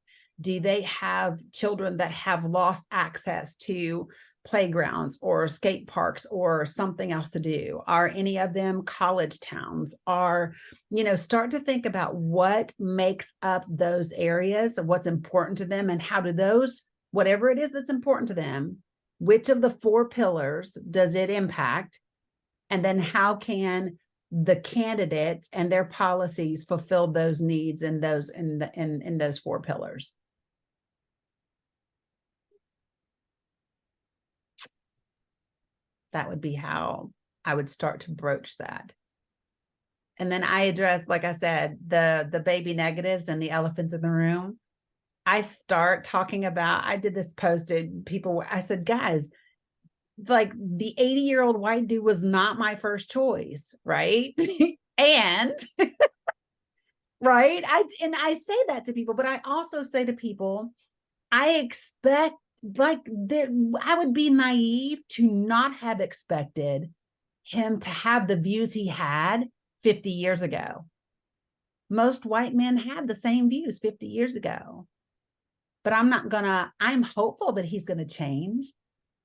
Do they have children that have lost access to playgrounds or skate parks or something else to do? Are any of them college towns? Are, you know, start to think about what makes up those areas, what's important to them, and how do those, whatever it is that's important to them, which of the 4 pillars does it impact? And then how can the candidates and their policies fulfill those needs in those in those 4 pillars? That would be how I would start to broach that. And then I address, like I said, the baby negatives and the elephants in the room. I start talking about, I did this post to people. I said, guys, like the 80-year-old white dude was not my first choice, right? And right. I say that to people, but I also say to people, I expect like there, I would be naive to not have expected him to have the views he had 50 years ago. Most white men had the same views 50 years ago. But I'm hopeful that he's gonna change.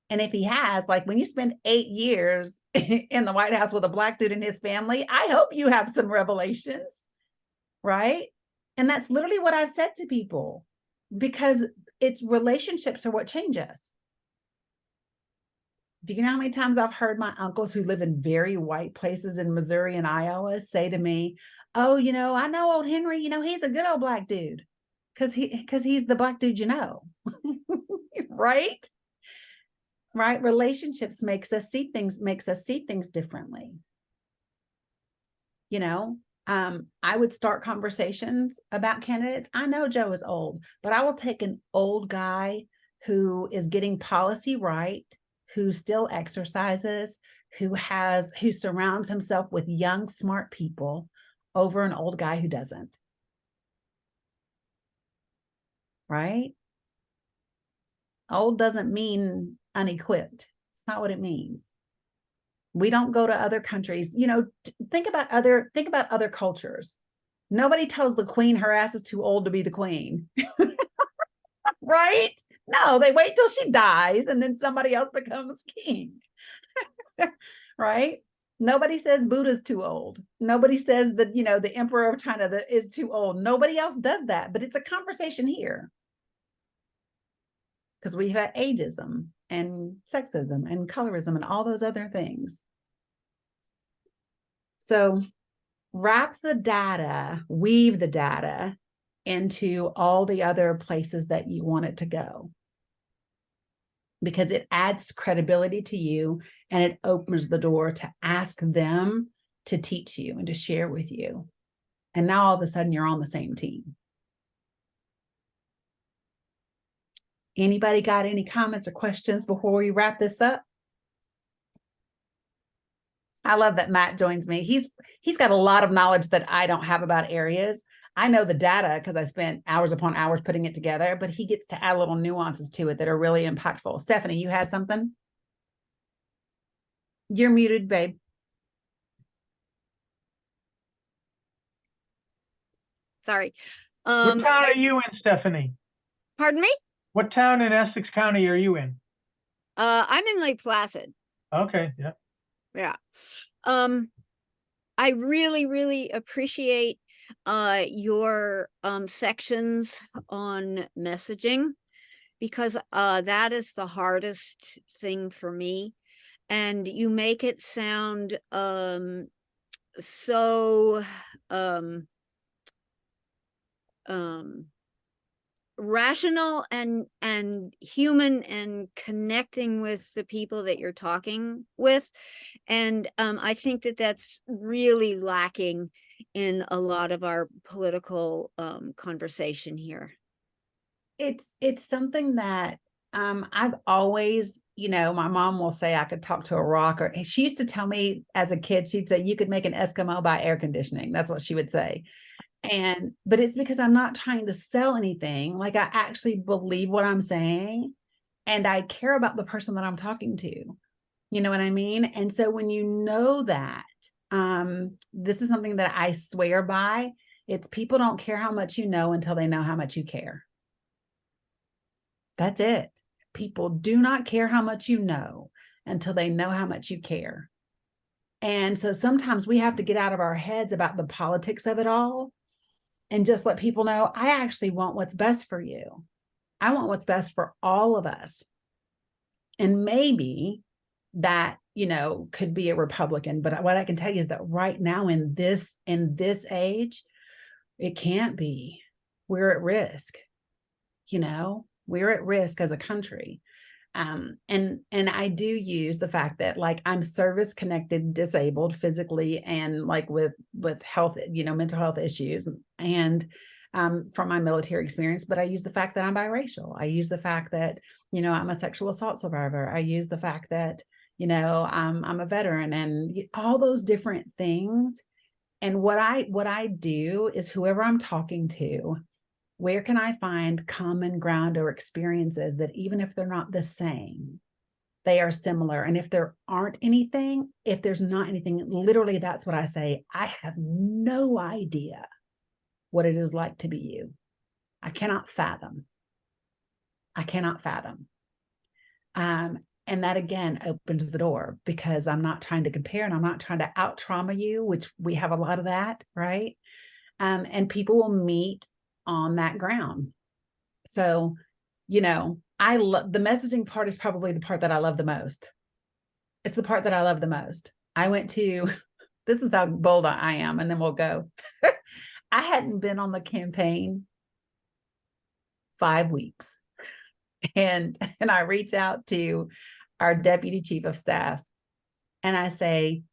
And if he has, like when you spend 8 years in the White House with a Black dude and his family, I hope you have some revelations, right? And that's literally what I've said to people, because it's relationships are what change us. Do you know how many times I've heard my uncles who live in very white places in Missouri and Iowa say to me, oh, I know old Henry, he's a good old Black dude. Because he's the Black dude, right? Right. Relationships makes us see things differently. I would start conversations about candidates. I know Joe is old, but I will take an old guy who is getting policy right, who still exercises, who surrounds himself with young, smart people over an old guy who doesn't. Right? Old doesn't mean unequipped. It's not what it means. We don't go to other countries. Think about other cultures. Nobody tells the queen her ass is too old to be the queen. Right? No, they wait till she dies and then somebody else becomes king. Right? Nobody says Buddha's too old. Nobody says that, the emperor of China is too old. Nobody else does that, but it's a conversation here. Because we have ageism and sexism and colorism and all those other things. So weave the data into all the other places that you want it to go, because it adds credibility to you and it opens the door to ask them to teach you and to share with you. And now all of a sudden you're on the same team. Anybody got any comments or questions before we wrap this up? I love that Matt joins me. He's got a lot of knowledge that I don't have about areas. I know the data because I spent hours upon hours putting it together, but he gets to add little nuances to it that are really impactful. Stephanie, you had something? You're muted, babe. Sorry. What town are you in, Stephanie? Pardon me? What town in Essex County are you in? I'm in Lake Placid. Okay, yeah. Yeah. I really, really appreciate your sections on messaging, because that is the hardest thing for me. And you make it sound so rational and human, and connecting with the people that you're talking with. And I think that that's really lacking in a lot of our political conversation here. It's something that I've always, my mom will say I could talk to a rock, or she used to tell me as a kid, she'd say you could make an Eskimo by air conditioning. That's what she would say. But it's because I'm not trying to sell anything. Like, I actually believe what I'm saying and I care about the person that I'm talking to. You know what I mean? And so when you know that, this is something that I swear by. It's people don't care how much you know until they know how much you care. That's it. People do not care how much you know until they know how much you care. And so sometimes we have to get out of our heads about the politics of it all and just let people know, I actually want what's best for you. I want what's best for all of us. And maybe that, could be a Republican, but what I can tell you is that right now in this age, it can't be. We're at risk. We're at risk as a country. And I do use the fact that like I'm service connected, disabled physically, and like with health, mental health issues, and from my military experience. But I use the fact that I'm biracial. I use the fact that I'm a sexual assault survivor. I use the fact that I'm a veteran, and all those different things. And what I do is, whoever I'm talking to, where can I find common ground or experiences that even if they're not the same, they are similar? And if there aren't anything, if there's not anything, literally that's what I say. I have no idea what it is like to be you. I cannot fathom. I cannot fathom. And that again opens the door, because I'm not trying to compare, and I'm not trying to out trauma you, which we have a lot of that, right? And people will meet on that ground. So, I love the messaging part, is probably the part that I love the most. It's the part that I love the most. I went to, this is how bold I am, and then we'll go. I hadn't been on the campaign 5 weeks. And I reach out to our deputy chief of staff, and I say,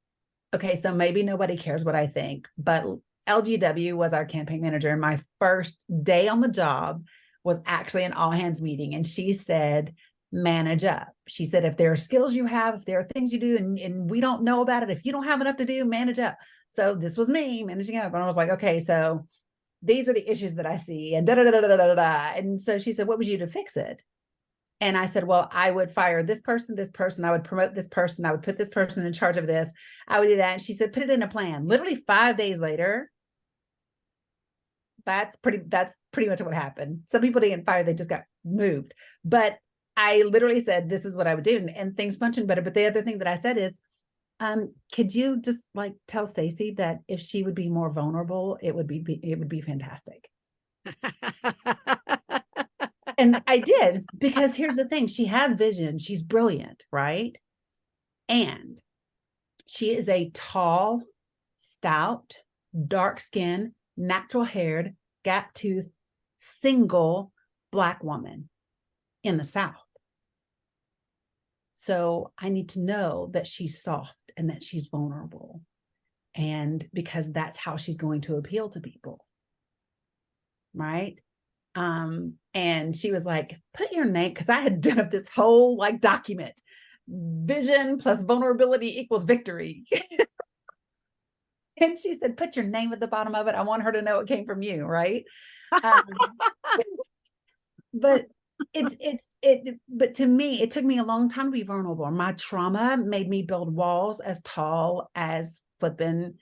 okay, so maybe nobody cares what I think, but LGW was our campaign manager, and my first day on the job was actually an all hands meeting. And she said, manage up. She said, if there are skills you have, if there are things you do and we don't know about it, if you don't have enough to do, manage up. So this was me managing up. And I was like, okay, so these are the issues that I see, and da da da da da da da. And so she said, what would you do to fix it? And I said, well, I would fire this person, I would promote this person, I would put this person in charge of this, I would do that. And she said, put it in a plan. Literally 5 days later, that's pretty much what happened. Some people didn't get fired, they just got moved. But I literally said, this is what I would do, and things functioned better. But the other thing that I said is, could you just like tell Stacey that if she would be more vulnerable, it would be fantastic. And I did, because here's the thing, she has vision, she's brilliant, right? And she is a tall, stout, dark skinned, natural haired, gap toothed, single Black woman in the South. So I need to know that she's soft and that she's vulnerable, and because that's how she's going to appeal to people, right? And she was like, put your name, because I had done up this whole like document, vision plus vulnerability equals victory. And she said, put your name at the bottom of it. I want her to know it came from you, right? But but to me, it took me a long time to be vulnerable. My trauma made me build walls as tall as flipping,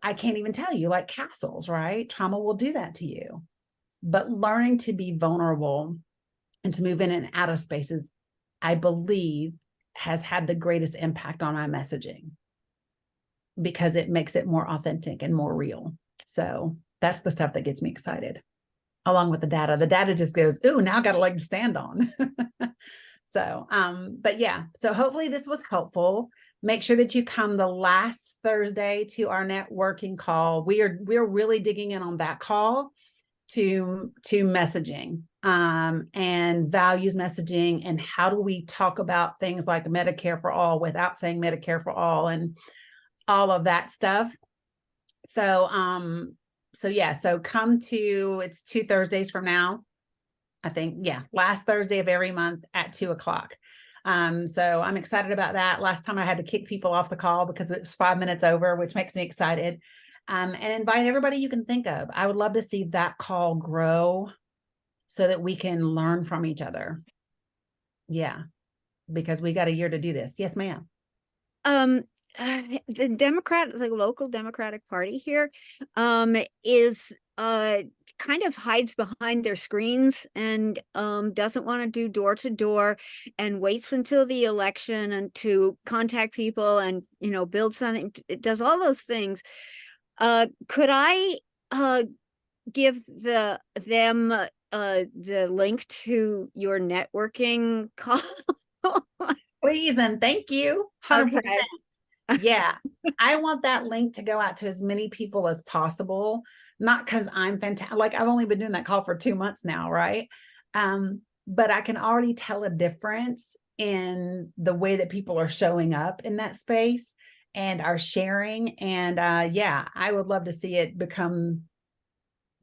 I can't even tell you, like castles, right? Trauma will do that to you. But learning to be vulnerable and to move in and out of spaces, I believe, has had the greatest impact on my messaging, because it makes it more authentic and more real. So that's the stuff that gets me excited, along with the data. The data just goes, ooh, now I got a leg to stand on. So, but yeah, so hopefully this was helpful. Make sure that you come the last Thursday to our networking call. We're really digging in on that call to messaging, and values messaging, and how do we talk about things like Medicare for all without saying Medicare for all, and all of that stuff. So yeah, so it's 2 Thursdays from now, I think. Yeah, last Thursday of every month at 2:00. So I'm excited about that. Last time I had to kick people off the call because it was 5 minutes over, which makes me excited. And invite everybody you can think of. I would love to see that call grow so that we can learn from each other. Yeah, because we got a year to do this. Yes, ma'am. The local Democratic Party here, is kind of hides behind their screens and doesn't want to do door to door, and waits until the election and to contact people and build something. It does all those things. Could I give them the link to your networking call? Please and thank you. 100%. Okay. Yeah, I want that link to go out to as many people as possible. Not because I'm fantastic. Like, I've only been doing that call for 2 months now, right? But I can already tell a difference in the way that people are showing up in that space and are sharing. And yeah, I would love to see it become,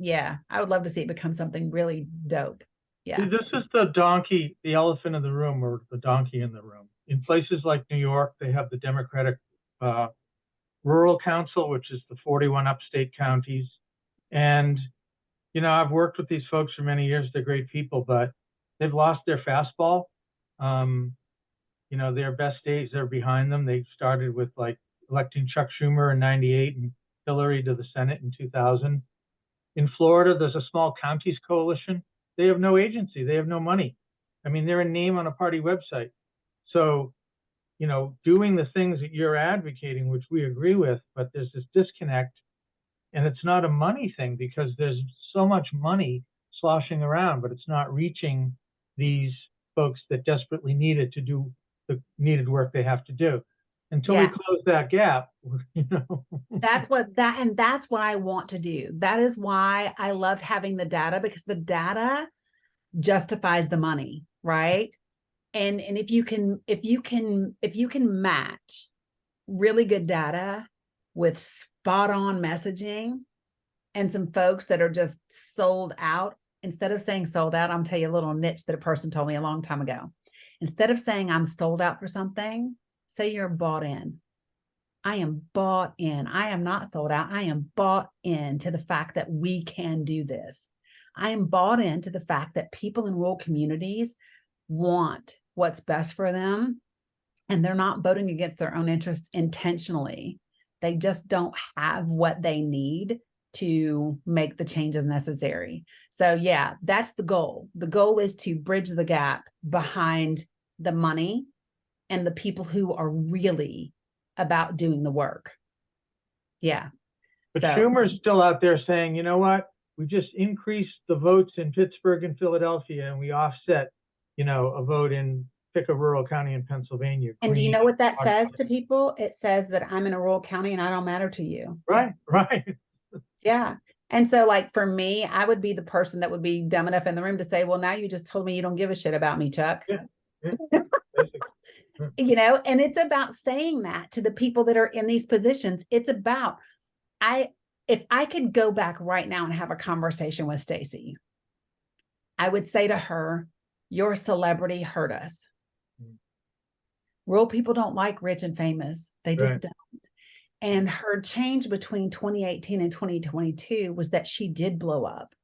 something really dope. Yeah. See, this is the elephant in the room, or the donkey in the room. In places like New York, they have the Democratic Rural Council, which is the 41 upstate counties. And, you know, I've worked with these folks for many years. They're great people, but they've lost their fastball. You know, their best days are behind them. They started with like electing Chuck Schumer in 98 and Hillary to the Senate in 2000. In Florida, there's a small counties coalition. They have no agency. They have no money. I mean, they're a name on a party website. So, you know, doing the things that you're advocating, which we agree with, but there's this disconnect, and it's not a money thing because there's so much money sloshing around, but it's not reaching these folks that desperately need it to do the needed work they have to do. Until we close that gap, you know. That's what I want to do. That is why I loved having the data, because the data justifies the money, right? And if you can match really good data with spot on messaging and some folks that are just sold out, instead of saying sold out, I'm tell you a little niche that a person told me a long time ago. Instead of saying I'm sold out for something, say you're bought in. I am bought in. I am not sold out. I am bought in to the fact that we can do this. I am bought into the fact that people in rural communities want what's best for them, and they're not voting against their own interests intentionally. They just don't have what they need to make the changes necessary. So yeah, that's the goal. The goal is to bridge the gap behind the money and the people who are really about doing the work. Yeah. But so Schumer's still out there saying, you know what? We just increased the votes in Pittsburgh and Philadelphia, and we offset, you know, a vote in pick a rural county in Pennsylvania. And do you know what that says to people? It says that I'm in a rural county and I don't matter to you. Right, right. Yeah. And so like for me, I would be the person that would be dumb enough in the room to say, well, now you just told me you don't give a shit about me, Chuck. Yeah. You know, and it's about saying that to the people that are in these positions. It's about, if I could go back right now and have a conversation with Stacy, I would say to her, your celebrity hurt us. Rural people don't like rich and famous. They just don't. And her change between 2018 and 2022 was that she did blow up.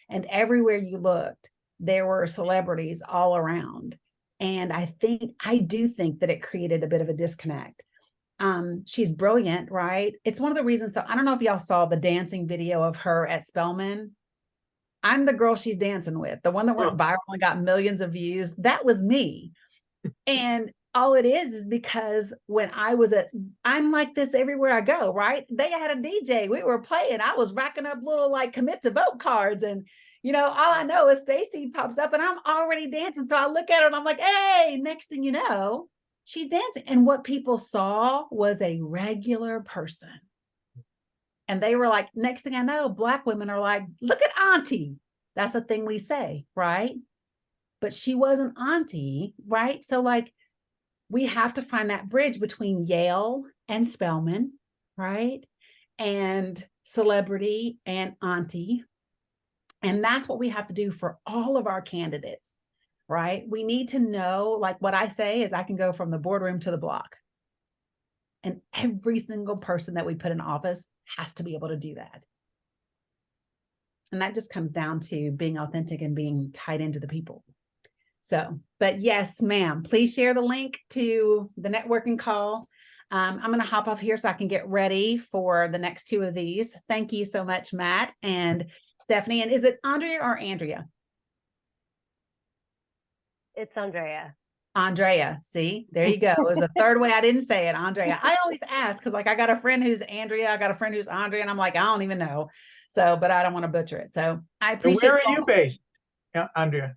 And everywhere you looked, there were celebrities all around. And I do think that it created a bit of a disconnect. She's brilliant, right? It's one of the reasons. So I don't know if y'all saw the dancing video of her at Spelman. I'm the girl she's dancing with, the one that went viral and got millions of views. That was me. And all it is because when I'm like this everywhere I go, right? They had a DJ, we were playing, I was racking up little like commit to vote cards, and you know, all I know is Stacy pops up and I'm already dancing. So I look at her and I'm like, hey, next thing you know, she's dancing. And what people saw was a regular person. And they were like, next thing I know, Black women are like, look at Auntie. That's a thing we say, right? But she wasn't Auntie, right? So like, we have to find that bridge between Yale and Spelman, right? And celebrity and Auntie. And that's what we have to do for all of our candidates, right? We need to know, like what I say is I can go from the boardroom to the block. And every single person that we put in office has to be able to do that. And that just comes down to being authentic and being tied into the people. So, but yes, ma'am, please share the link to the networking call. I'm going to hop off here so I can get ready for the next two of these. Thank you so much, Matt and Stephanie. And is it Andrea or Andrea? It's Andrea. Andrea. See, there you go. It was a third way I didn't say it, Andrea. I always ask because like I got a friend who's Andrea, I got a friend who's Andrea, and I'm like, I don't even know. So, but I don't want to butcher it. So I appreciate. Where are you based, Andrea?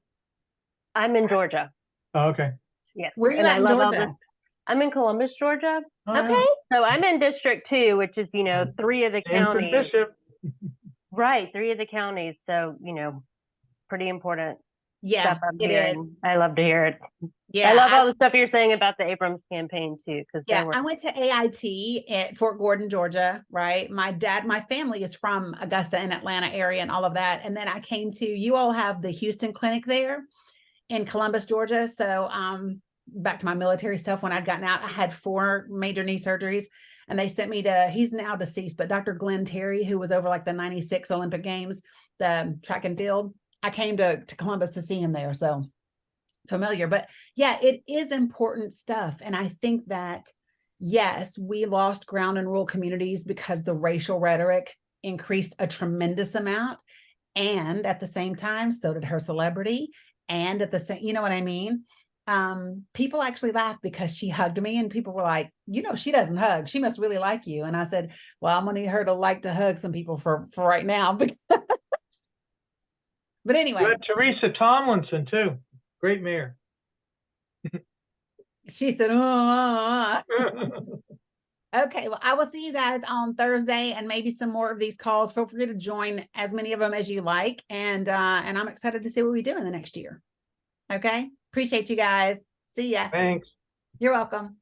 I'm in Georgia. Oh, okay. Yes. Where are you at in Georgia? I'm in Columbus, Georgia. Okay. So I'm in District 2, which is, you know, 3 of the counties. Bishop. Right, 3 of the counties. So, you know, pretty important Yeah, stuff I'm it hearing. is. I love to hear it. Yeah, I love all the stuff you're saying about the Abrams campaign too, because yeah, they were. I went to AIT at Fort Gordon, Georgia, right? My family is from Augusta and Atlanta area and all of that. And then I came to, you all have the Houston clinic there in Columbus, Georgia. So back to my military stuff, when I'd gotten out, I had 4 major knee surgeries, and they sent me to, he's now deceased, but Dr. Glenn Terry, who was over like the 96 Olympic Games, the track and field. I came to Columbus to see him there. So familiar, but yeah, it is important stuff. And I think that, yes, we lost ground in rural communities because the racial rhetoric increased a tremendous amount. And at the same time, so did her celebrity. And at the same, you know what I mean? People actually laughed because she hugged me, and people were like, you know, she doesn't hug. She must really like you. And I said, well, I'm gonna need her to like to hug some people for right now. But anyway, You had Teresa Tomlinson too. Great mayor. she said, okay, well, I will see you guys on Thursday and maybe some more of these calls. Feel free to join as many of them as you like. And I'm excited to see what we do in the next year. Okay. Appreciate you guys. See ya. Thanks. You're welcome.